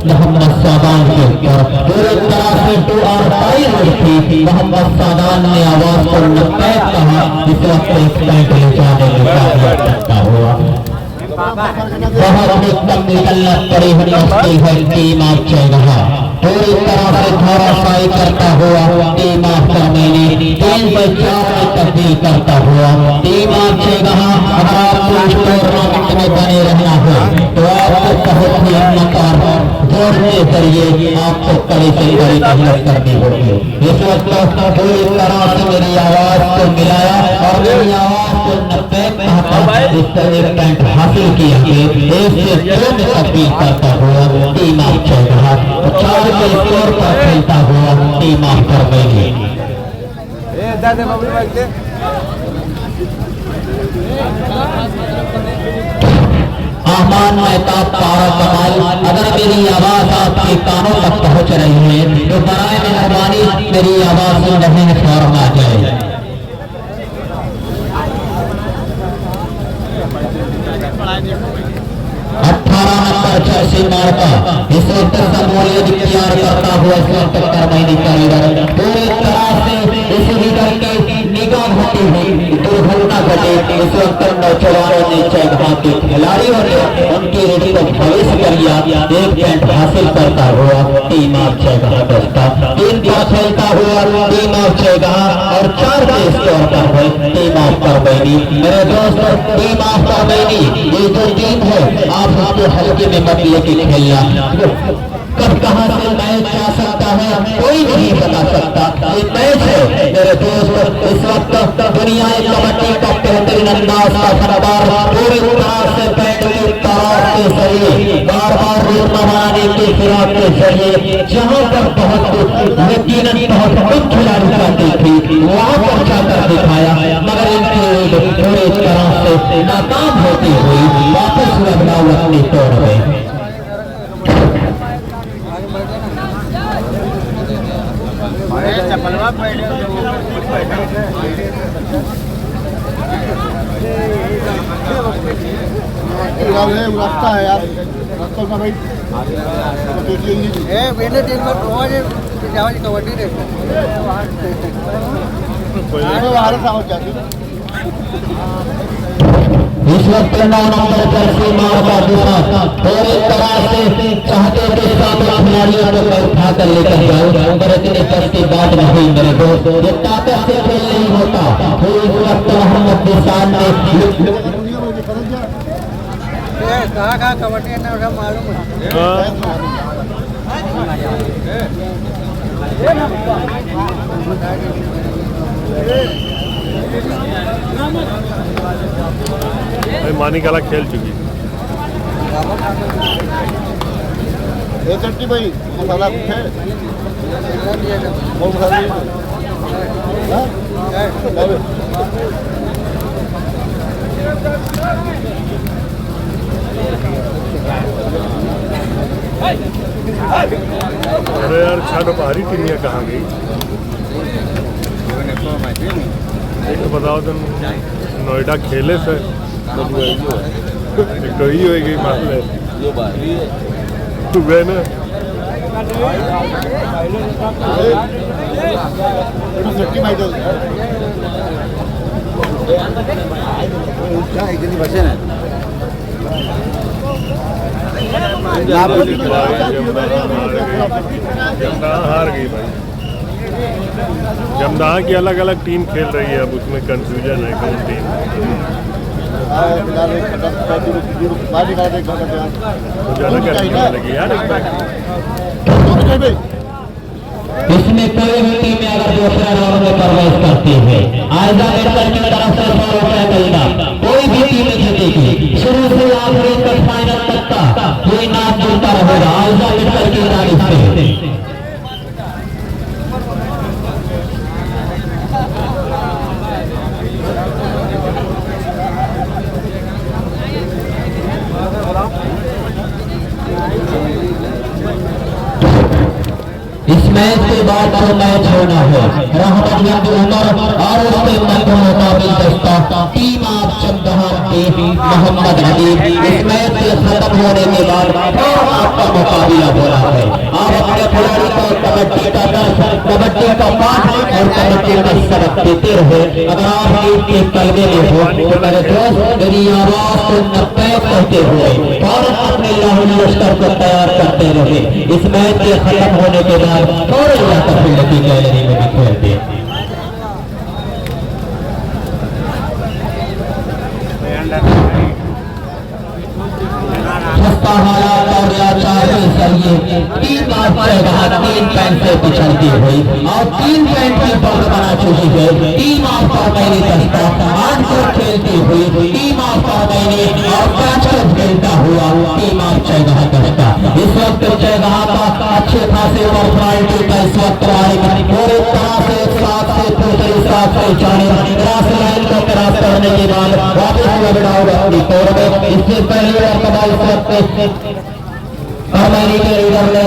मोहम्मद सादान के ऊपर पूरी तरह से टू और थी मोहम्मद सादान ने आवाज को नब्बे कहा इस वक्त एक पॉइंट ले जाने में कामयाब करता हुआ बहुत ही कम निकलना पड़ी हुई है टीम ऑफ चौगहा पूरी तरह से धराशायी करता हुआ टीम ऑफ करमैनी 3 से 4 में तब्दील करता हुआ टीम ऑफ चौगहा अगर आपको इस टूर्नामेंट में बने रहना है तो आपको बहुत ही हिम्मत और जोर के जरिए आपको कड़ी से कड़ी मेहनत करनी होगी। इस वक्त पूरी तरह से मेरी आवाज को मिलाया और मेरी आवाज को 90 इस तरह पॉइंट हासिल किया एक से 2 में तब्दील करता हुआ टीम ऑफ चौगहा 4 के स्कोर पर खेलता हुआ टीम ऑफ करमैनी। आमान मेहताब तारा कमाल अगर मेरी आवाज आपके कानों तक पहुंच रही है तो बराए मेहरबानी मेरी आवाज सुनने में फौरन आ जाए। 18 नंबर जर्सी मार्का इस वक्त शमूलियत इख्तियार करता हुआ इस वक्त करमैनी का लीडर पूरी तरह से इस लीडर की निगाह होती हुई दुर्घटना घटे इस वक्त नौजवानों ने चौगहा के खिलाड़ियों ने उनकी रेडी को प्रवेश कर लिया एक पॉइंट हासिल करता हुआ टीम ऑफ चौगहा दोस्ता 3 का खेलता हुआ टीम ऑफ चौगहा और 4 के स्कोर पर है टीम ऑफ करमैनी। मेरे दोस्त टीम ऑफ करमैनी ये जो टीम है आप उसको हल्के में मत लेके खेलना कब कहां से मैच आ सकता है कोई नहीं बता सकता ये मैच है मेरे दोस्त। इस वक्त दुनिया कबड्डी का बेहतरीन अंदाज का फनबार पूरी तरह से पैंट की तराश के जरिए बार बार रोड बनाने के फिराक के जरिए जहां पर बहुत यकीनन बहुत कुछ खिलाड़ी जाती थी वहां पर जाकर दिखाया मगर इनकी पूरी तरह से नाकाम होती हुई वापस लगना अपनी तौर पर रास्ता है यार रास्ता का भाई बेने दिन में रोज जावानी कबड्डी देखो भारत आओ जाती इस वक्त 9 नंबर जर्सी मार्का दूसरा पूरी तरह से चाहते के साथ खिलाड़ियों को उठा कर लेकर जाओ मगर इतने कष्ट की बात नहीं मेरे दोस्त ये ताकत से खेल नहीं होता। इस वक्त मोहम्मद निशान ने कहाँ कबड्डी है मालूम है मानी कला खेल चुकी। चट्टी भाई मसाला है और मसाला अरे यार छानो बाहरी टीमियाँ कहाँ गई? एक तो बताओ तुम नोएडा खेले से एक तो ही होगी मामले ये बाहरी है तू गए ना जमदाहा हार गई भाई। जमदाहा की अलग अलग टीम खेल रही है, अब उसमें कंफ्यूजन है कौन टीम। ज़्यादा करने लगी यार इसमें कोई भी टीम अगर दूसरा राउंड में प्रवेश करती है आयजा मेडकल की तरफ से 100 रुपया मिलेगा। कोई भी टीम जीतेगी शुरू से आखिरी तक फाइनल तक का कोई नाम जुड़ता रहेगा आयजा मेडकल की तारीफ से। इस मैच के बाद जो मैच होना है रहमत उमर और उसके मध्य मुकाबिल दस्ता टीम ऑफ जमदाहा के मोहम्मद अदीब। इस मैच के खत्म होने के बाद आपका मुकाबला हो रहा है। आप अपने खिलाड़ी को कबड्डी का दर्श, कबड्डी का पाठ और कबड्डी का सबक देते रहे। अगर आप एक कलमे में हो तो मेरे दोस्त मेरी आवाज को नब्बे कहते हुए और अपने लाहौरी लश्कर को तैयार करते रहे। इस मैच के खत्म होने के बाद थोड़े जाकर फील्ड की गैलरी में भी खेलते हैं। सस्ता हालात और लाचार के जरिए 3 बार जगह 3 पैंट से पिछड़ती हुई और 3 पैंट की बल बना चुकी है। टीम ऑफ महीने दस्ता 8 को खेलती हुई टीम ऑफ महीने और 5 को खेलता हुआ टीम ऑफ जगह दस्ता। इस वक्त जगह का अच्छे खासे ओवर क्वालिटी का इस वक्त और एक तरह से साथ से दूसरी साथ से जाने क्रॉस लाइन को क्रॉस करने के बाद वापस लौटाओगे अपनी कोर में। इससे पहले कबाल इस वक्त अरमानी के लीडर ने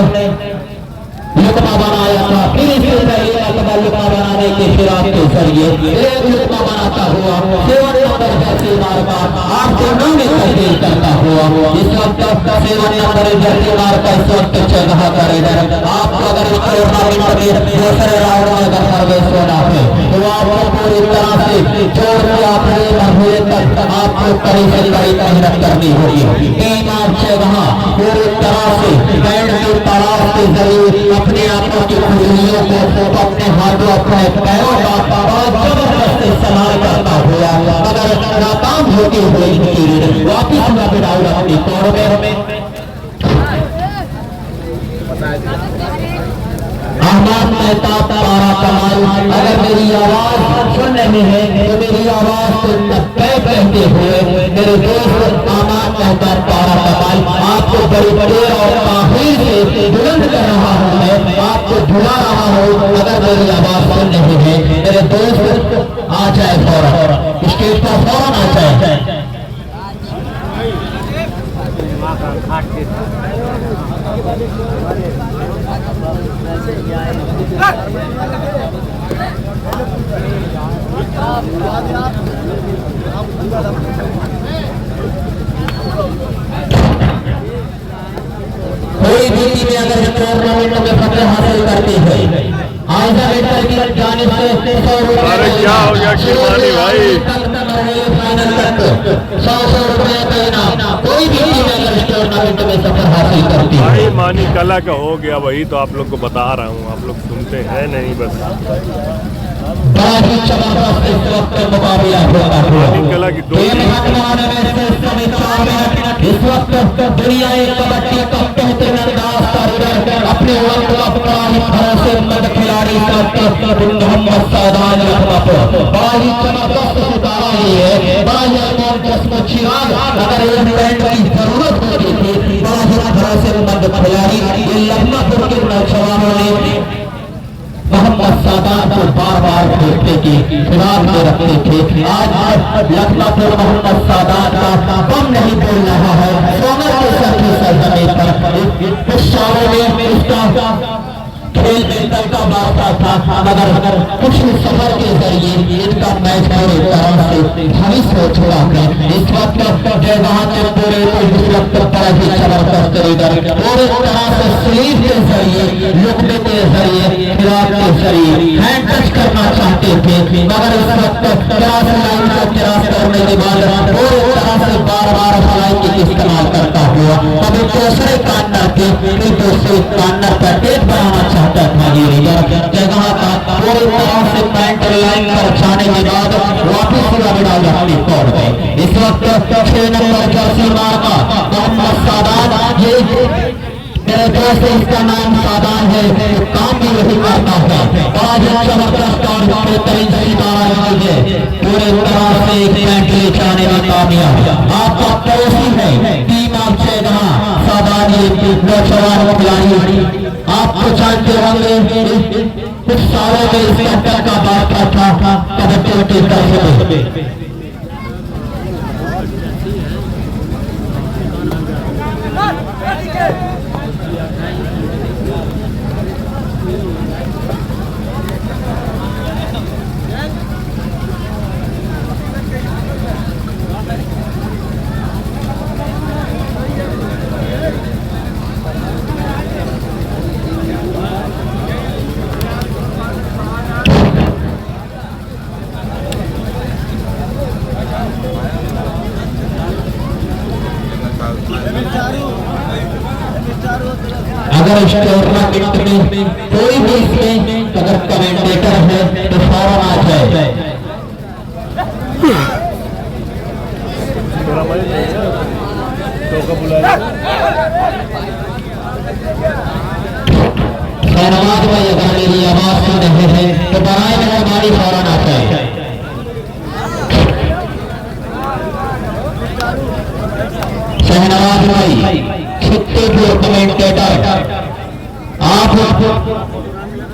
लुकमा बनाया था, फिर इससे पहले अकबर लुकमा बनाने के फिराक के जरिए एक लुकमा बनाता हुआ 7 नंबर जर्सी मार्का 8 से 9 में तब्दील करता हुआ इस वक्त 7 नंबर जर्सी मार्का इस वक्त जगह का लीडर। आपको अगर इस टूर्नामेंट में दूसरे राउंड में अगर प्रवेश होना है तो आपको पूरी तरह से जोड़ के आखिरी मरहले तक आपको कड़ी से कड़ी मेहनत करनी होगी। टीम ऑफ जगह पूरी तरह से बैंड की तलाश के जरिए अपने आपों की खुशियों को अपने हाथों अपने पैरों का जबरदस्त इस्तेमाल करता हुआ अगर नाकाम होते हुए वापिस लौटाओ अपनी कोर में। अहमद मेहता तारा कमाल अगर मेरी आवाज सुन रहे हैं तो मेरी आवाज को 90 कहते हुए मेरे दोस्त अहमद मेहता तारा कमाल आपको बड़ी बड़ी और ताहीर से बुलंद कर रहा हूँ, मैं आपको बुला रहा हूँ। अगर मेरी आवाज सुन रहे हैं मेरे दोस्त आ जाए फौरन स्टेज पर फौरन आ जाए। कोई भी टीम अगर टूर्नामेंट में फतेह हासिल करती है आयजा मेडकल की जानिब से 100 रुपए। अरे क्या हो गया किरमानी भाई? फाइनल तक 100 रुपए का इनाम। कोई भी टीम अगर टूर्नामेंट में सफर हासिल करती है भाई मानी कला का हो गया, वही तो आप लोग को बता रहा हूँ, आप लोग सुनते हैं नहीं बस। बड़ा ही जबरदस्त इस वक्त मुकाबला होता हुआ कला की दो इस वक्त दुनिया एक कबड्डी का बेहतरीन अंदाज का अपने वक्त वाहिद भरोसेमंद खिलाड़ी मोहम्मद सादान बड़ा ही जबरदस्त सितारा ये है, बड़ा ही चश्म चिराग। अगर इस बैंड की जरूरत होती थी, बड़ा ही भरोसेमंद खिलाड़ी ये लखनऊ के नौजवानों ने मोहम्मद सादान को बार बार देखने की फिराक में रखते थे। आज लखनऊ मोहम्मद सादान का बम नहीं बोल रहा है, सोना के सर की सरजमीन पर इस सालों में इसका खेल बेहतर का वास्ता था, मगर कुछ सफर के जरिए इनका मैच पूरी तरह से भविष्य हो चुका है। इस वक्त जयगाह के पूरे इस वक्त पर भी जबरदस्त लीडर पूरी तरह से स्लीव के जरिए, लुकने के जरिए, खिलाफ के जरिए हैंड टच करना चाहते थे, मगर इस वक्त क्रॉस लाइन को क्रॉस करने के बाद पूरी तरह से बार बार फ्लाई किक इस्तेमाल करता हुआ कभी दूसरे कॉर्नर के फिर दूसरे कॉर्नर पर टेप बनाना चाहता था। ये लीडर जगह का पूरी तरह से पैंट लाइन पर जाने के बाद वापस लड़ाई अपनी तौर पे इस वक्त 6 नंबर जर्सी मार्का मोहम्मद सादान, ये मेरे दोस्त इसका नाम सादान है, काम भी वही करता है। आज जबरदस्त और बेहतरीन सितारा है, पूरे तरह से एक पैंट ले जाने में कामयाब। आपका पड़ोसी है टीम ऑफ जगह सादान, ये नौजवान खिलाड़ी आपको जानते होंगे। कुछ सालों में इस घटना का बात था कबड्डी के तरफ में। अगर इस टूर्नामेंट में कोई भी इसमें अगर कमेंटेटर है तो फौरन आ जाए। धन्यवाद भाई, अगर मेरी आवाज सुन रहे हैं तो बनाए मेहरबानी फौरन आ जाए। शहनवाज भाई छत्तीसगढ़ कमेंटेटर, आप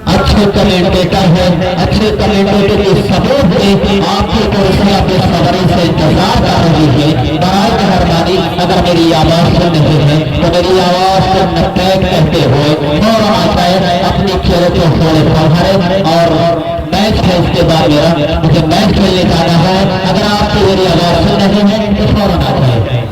अच्छे कमेंटेटर हैं, अच्छे कमेंटेटर के सपोर्ट में आपकी कुर्सी अपने सवारी से इंतजार कर रही है। बराए मेहरबानी अगर मेरी आवाज सुन रहे हैं तो मेरी आवाज को नटैक कहते हुए और अपनी खेलों को थोड़े संभाले और मैच है इसके बाद मेरा मुझे मैच खेलने जाना है। अगर आपकी मेरी आवाज सुन रहे हैं तो फौरन आ जाए।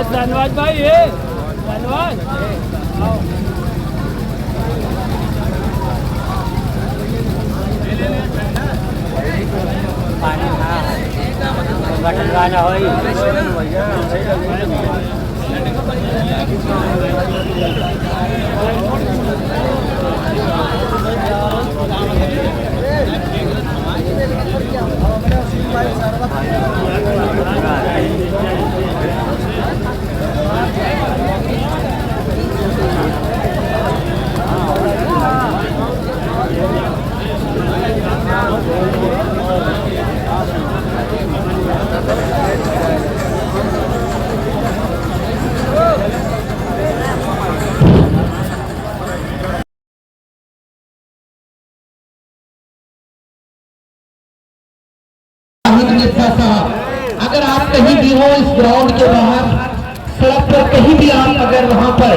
धन्यवाद भाई, ये धन्यवाद। पानी बटन गाना हो कहीं भी आप अगर वहां पर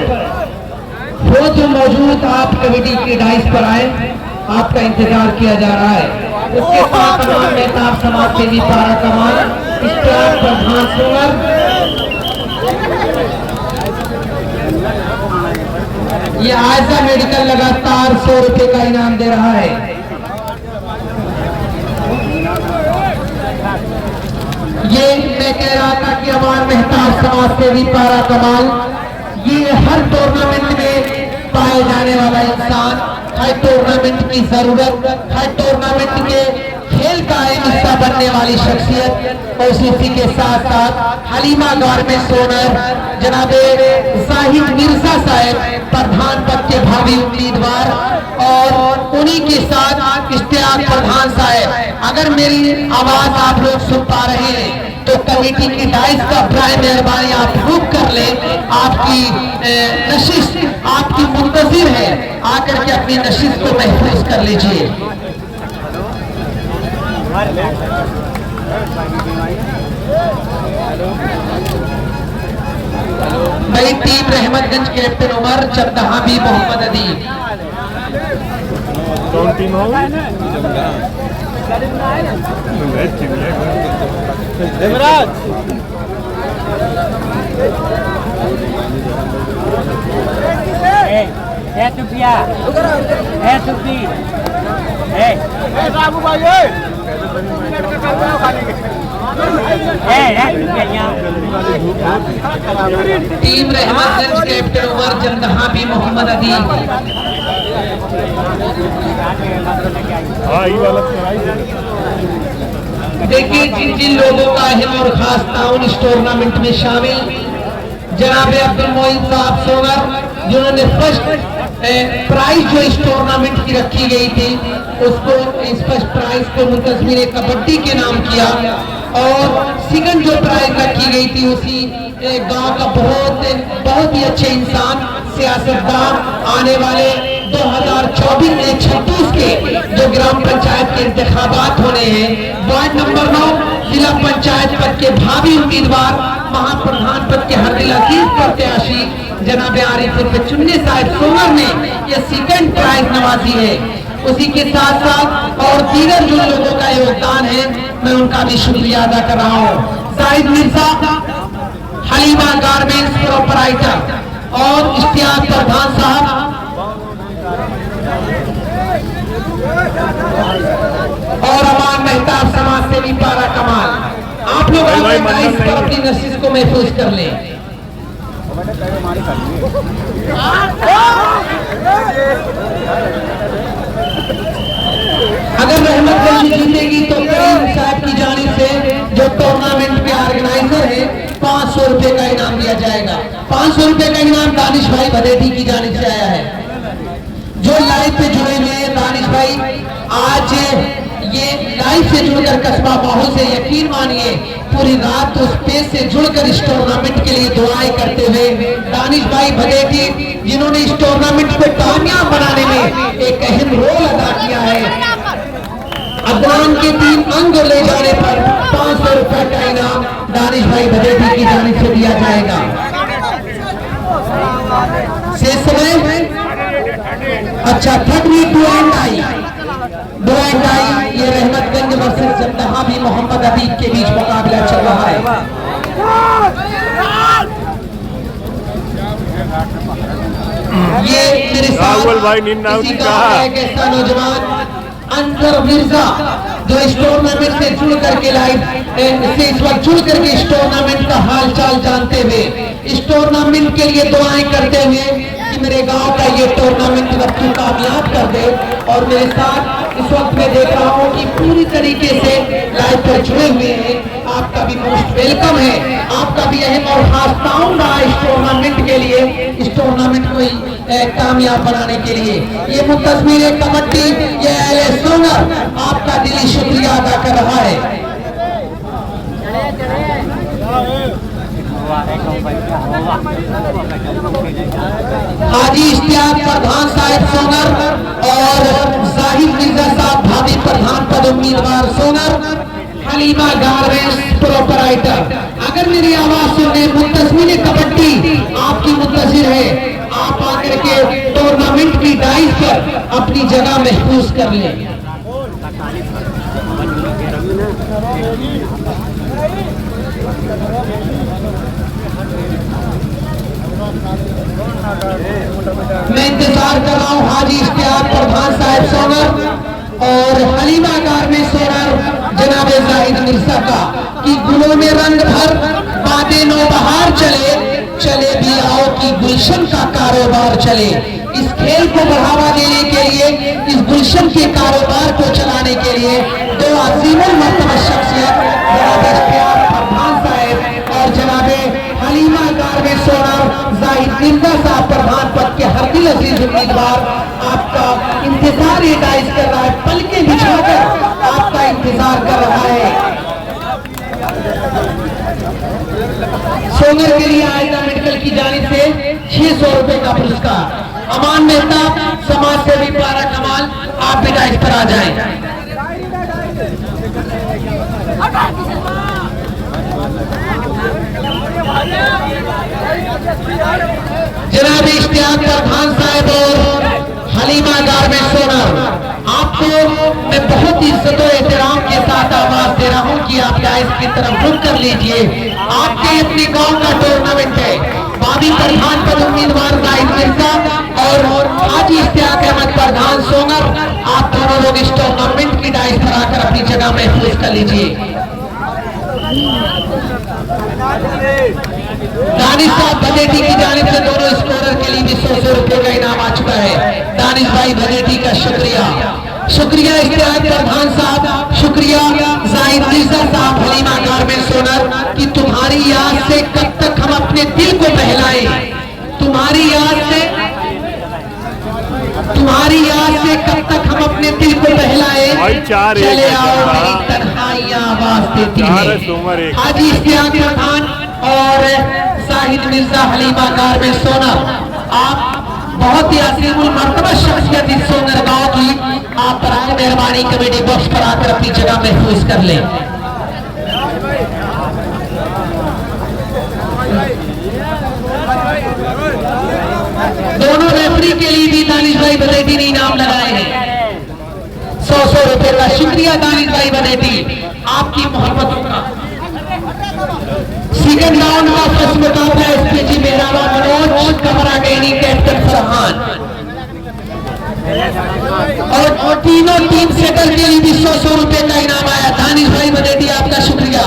हो तो मौजूद आप कमेटी के डाइस पर आए, आपका इंतजार किया जा रहा है। उसके साथ तमाम मेहताब समाज सेवी पारा कमाल, इश्तियाक प्रधान सोनर, ये आयशा मेडिकल लगातार 100 रुपए का इनाम दे रहा है। ये मैं कह रहा था कि अमान मेहताब समाज सेवी पारा कमाल, ये हर टूर्नामेंट में पाए जाने वाला इंसान, हर टूर्नामेंट की जरूरत, हर टूर्नामेंट के खेल का अहम हिस्सा बनने वाली शख्सियत। और इसी के साथ साथ हलीमा गारमेंट्स ओनर जनाबे जाहिद मिर्जा साहब प्रधान पद के भावी उम्मीदवार, और उन्हीं के साथ इश्तियाक प्रधान साहब। अगर मेरी आवाज आप लोग सुन पा रहे हैं तो कमेटी की डाइस का बराए मेहरबानी आप बुक कर ले। आपकी नशिश आपकी मुंतजिर है, आकर के अपनी नशिश को महफूज कर लीजिए। नई टीम रहमतगंज कैप्टन उमर, चंदहा भी मोहम्मद अदीब। कौन टीम हो? देवराज सुप्रिया सुप्री बाबू भाई टीम रहमतगंज कैप्टन उमर, चंदहा भी मोहम्मद अदीब। हाँ ये वाला कराई दे। देखिए जिन जिन लोगों का अहम और खास ताउन इस टूर्नामेंट में शामिल, जनाब अब्दुल मोइन साहब सोनर, जिन्होंने फर्स्ट प्राइज जो इस टूर्नामेंट की रखी गई थी उसको, इस फर्स्ट प्राइज को मुंतजमीन कबड्डी के नाम किया, और सेकंड जो प्राइज रखी गई थी उसी गांव का बहुत ही अच्छे इंसान, सियासतदान, आने वाले 2024-26 के जो ग्राम पंचायत के इंतखाबात होने हैं, वार्ड नंबर 9 जिला पंचायत पद के भावी उम्मीदवार, महाप्रधान पद के हरदिल अजीज प्रत्याशी जनाब आरिफ चुन्नी साहब सोनर ने यह सेकंड प्राइज नवाजी है। उसी के साथ साथ और दीगर जो लोगों का योगदान है, मैं उनका भी शुक्रिया अदा कर रहा हूँ। जाहिद मिर्जा, हलीमा गारमेंट्स प्रोपराइटर और इश्तियाक प्रधान साहब, और अमान मेहताब समाज सेवी पारा कमाल। आप लोग इस पर अपनी नशीस को महफूज कर लें। अगर रहमतगंज जीतेगी तो करीम साहब की जानिब से जो टूर्नामेंट के ऑर्गेनाइजर है 500 रुपए का इनाम दिया जाएगा। 500 रुपए का इनाम दानिश भाई भदेठी की जानिब से आया है। जो लाइव पे जुड़े हुए हैं दानिश भाई, आज ये लाइव से जुड़कर कस्बा माहौल से यकीन मानिए पूरी रात उस पेज से जुड़कर इस टूर्नामेंट के लिए दुआएं करते हुए दानिश भाई भदेठी, जिन्होंने इस टूर्नामेंट को कामयाब बनाने में एक अहम रोल अदा किया है। अदनान के 3 अंक ले जाने पर 500 रुपए का इनाम दानिश भाई भदेठी की जानिब से दिया जाएगा। से समय अच्छा 2 एंड आई ये रहमतगंज वर्सेस चंदहा भी मोहम्मद अदीब के बीच मुकाबला चल रहा है। ये मेरे साथ किसी का एक ऐसा नौजवान अंसर मिर्जा जो इस टूर्नामेंट से जुड़ करके इस वक्त जुड़ करके इस टूर्नामेंट का हाल चाल जानते हुए इस टूर्नामेंट के लिए दुआएं करते हुए कि मेरे गांव का ये टूर्नामेंट वक्त कामयाब कर दे। और मेरे साथ इस वक्त मैं देख रहा हूं कि पूरी तरीके से लाइव पर जुड़े हुए हैं। आपका भी मोस्ट वेलकम है, आपका भी अहम और खास ताउन रहा इस टूर्नामेंट के लिए, इस टूर्नामेंट को कामयाब बनाने के लिए। ये मुंतजमीर कबड्डी, ये अहले सोनर आपका दिली शुक्रिया अदा कर रहा है। हाजी इश्तियाक प्रधान साहब सोनर और जाहिद मिर्जा साहब भावी प्रधान पद उम्मीदवार सोनर, हलीमा गारमेंट्स प्रोपराइटर। अगर मेरी आवाज सुनने मुंतजमिन कबड्डी आपकी मुंतजिर है, आप आकर के टूर्नामेंट की डाइस पर अपनी जगह महफूज कर लें। मैं इंतजार कर रहा हूं हाजी इश्तियाक प्रधान साहब सोनर और हलीमा गारमेंट्स ओनर जनाब जाहिद मिर्जा का कि गुलों में रंग भर बातें नौबहार चले, चले भी आओ कि गुलशन का कारोबार चले। इस खेल को बढ़ावा देने के लिए, इस गुलशन के कारोबार को चलाने के लिए दो अजीमुल मर्तबा शख्सियत जनाब इश्तियाक प्रधान साहब और जनाब हलीमा गारमेंट्स ओनर जाहिद मिर्जा साहब प्रधान पद के हर दिल अजीज उम्मीदवार आपका इंतजार ये डाइस कर रहा है, पलके बिछाकर आपका इंतजार कर रहा है। सोनर के लिए आयदा मेडिकल की जानिब से 600 रुपए का पुरस्कार। अमान मेहता समाज सेवी पारा कमाल, आप भी डाइस पर आ जाएं। जनाब इश्तियाक प्रधान साहब और हलीमा गारमेंट्स ओनर, आपको मैं बहुत इज्जत और एहतराम के साथ आवाज दे रहा हूं कि आप डाइस की तरफ रुख कर लीजिए। आपके अपने गांव का टूर्नामेंट है। बाबी प्रधान पद उम्मीदवार जाहिद मिर्जा और हाजी इश्तियाक अहमद प्रधान सोनर, आप दोनों लोग इस टूर्नामेंट की डाइस पर आकर अपनी जगह महफूज कर लीजिए। दानिश साहब भदेठी की जानिब से दोनों स्कोरर के लिए भी 100 रुपए का इनाम आ चुका है। दानिश भाई भदेठी का शुक्रिया। शुक्रिया इश्तियाक प्रधान साहब, शुक्रिया जाहिद मिर्जा साहब हलीमा गारमेंट्स ओनर कि तुम्हारी याद से कब तक हम अपने दिल को बहलाएं, तुम्हारी याद से कब तक हम अपने दिल को बहलाएं। चले आओ मेरी तन्हाइयां आवाज देती है। हाजी इश्तियाक प्रधान और जाहिद मिर्जा हलीमा गारमेंट्स ओनर, आप बहुत ही अजीमुल मर्तबा शख्सियत इस सोनर गांव की, आप बराए मेहरबानी कमेटी बॉक्स पर आकर अपनी जगह महफूज कर लें। दोनों रेफरी के लिए भी दानिश भाई बदेठी ने इनाम लगाए हैं 100 रुपए का। शुक्रिया दानिश भाई बदेठी, आपकी मोहब्बतों का। सेकंड राउंड का फर्स्ट मुकाबला एसपीजी मेहरावा मनोज कमरागैनी कैप्टन फरहान और तीनों टीम सेटर के लिए भी 100 रुपए का इनाम आया। दानिश भाई बदेठी, आपका शुक्रिया।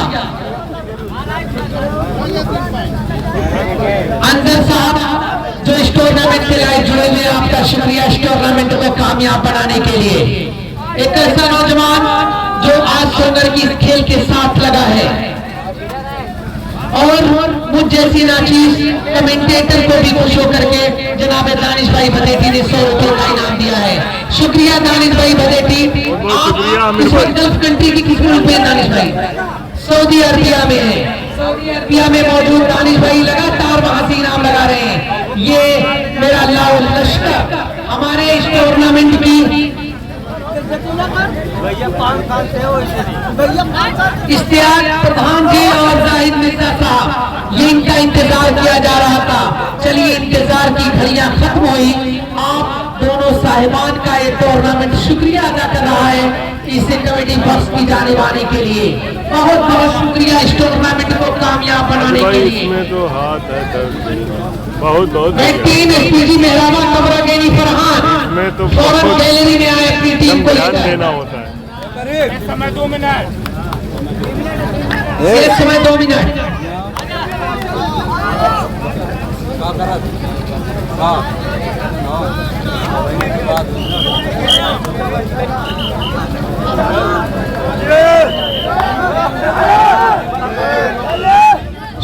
अंदर साहब जो इस टूर्नामेंट के लिए जुड़े हुए, आपका शुक्रिया इस टूर्नामेंट को कामयाब बनाने के लिए। एक ऐसा नौजवान जो आज सोनर की इस खेल के साथ लगा है और मुझ जैसी नाचीज कमेंटेटर को भी खुश होकर के जनाब दानिश भाई बदेठी ने 100 रुपए का इनाम दिया है। शुक्रिया दानिश भाई बदेठी। आप गल्फ कंट्री की किस मुल्क में दानिश भाई? सऊदी अरबिया में है। सऊदी अरबिया में मौजूद दानिश भाई लगातार वहां से इनाम लगा रहे हैं। ये मेरा लाल लश्कर हमारे इस टूर्नामेंट की इश्तियाक प्रधान जी और जाहिद मिर्जा साहब, ये इनका इंतजार किया जा रहा था। चलिए इंतजार की घड़ियां खत्म हुई। आप दोनों साहिबान का ये टूर्नामेंट शुक्रिया अदा कर रहा है इसे कमेटी बॉक्स की जानेबानी के लिए। बहुत बहुत शुक्रिया इस टूर्नामेंट को कामयाब बनाने के लिए। इसमें तो हाथ है बहुत बहुत टीम एसपीजी मेहरावा कमरागैनी फरहान में तो फौरन गैलरी में आए अपनी टीम को ध्यान लेकर। देना होता है। समय 2 मिनट, एक समय 2 मिनट।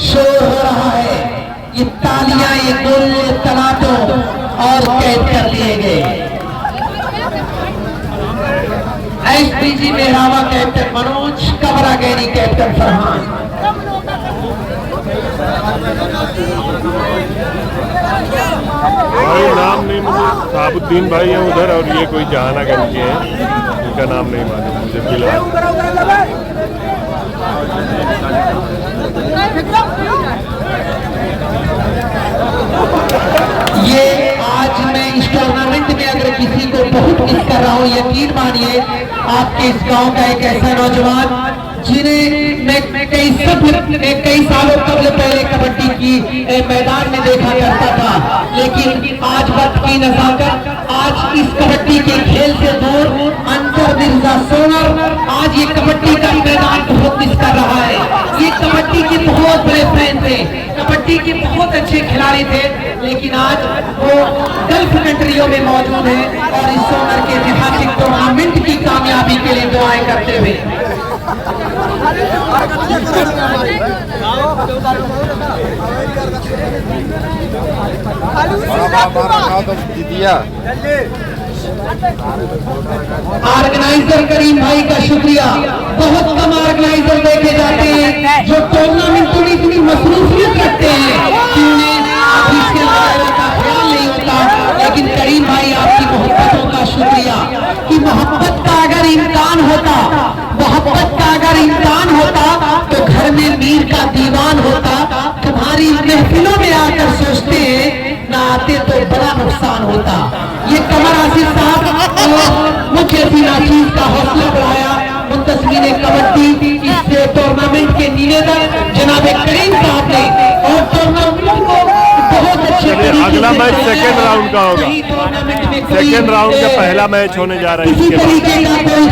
शोर हो रहा है, ये तालियां, ये गोल, ये तलाटों और कैद कर दिए गए। SPG Mehrawa captain Manoj, Kamragaini captain Farhan. भाई नाम नहीं मुझे, साबुद्दीन भाई हैं उधर और ये कोई जहानागंज के हैं, इनका नाम नहीं मालूम मुझे फिलहाल। ये आज मैं इस टूर्नामेंट में अगर किसी को बहुत मिस कर रहा हूँ, यकीन मानिए आपके इस गांव का एक ऐसा नौजवान जिन्हें मैं कई सालों कबल पहले कबड्डी की मैदान में देखा करता था, लेकिन आज वक्त की नजाकत, आज इस कबड्डी के खेल से दूर अंतर मिर्जा सोनर आज ये कबड्डी का मैदान बहुत मिस कर रहा है। ये कबड्डी के बहुत बड़े फैन थे, कबड्डी के बहुत अच्छे खिलाड़ी थे, लेकिन आज वो गल्फ कंट्रियों में मौजूद है और इस सोनर के ऐतिहासिक टूर्नामेंट की कामयाबी के लिए दुआएं करते हुए। ऑर्गेनाइजर करीम भाई का शुक्रिया। बहुत कम ऑर्गेनाइजर देखे जाते हैं जो टूर्नामेंट में इतनी मसरूफियत रखते हैं कि उन्हें ऑफिशियल कार्यों का ख्याल नहीं होता, लेकिन करीम भाई आपकी मोहब्बतों का शुक्रिया कि मोहब्बत का अगर इम्कान होता, मोहब्बत का अगर इम्कान होता तो घर में मीर का दीवान होता। तुम्हारी महफिलों में आकर सोचते हैं ना आते तो बड़ा नुकसान होता। ये कमर आसिफ साहब और मुझे ऐसी नाचीज का हौसला बढ़ाया। मुंतजमीन कबड्डी इस टूर्नामेंट के निवेदक जनाब करीम साहब ने और टूर्नामेंट को बहुत अच्छे अगला मैच सेकेंड राउंड का होगा। सेकेंड राउंड का पहला मैच होने जा रहा है। इसी तरीके का कोई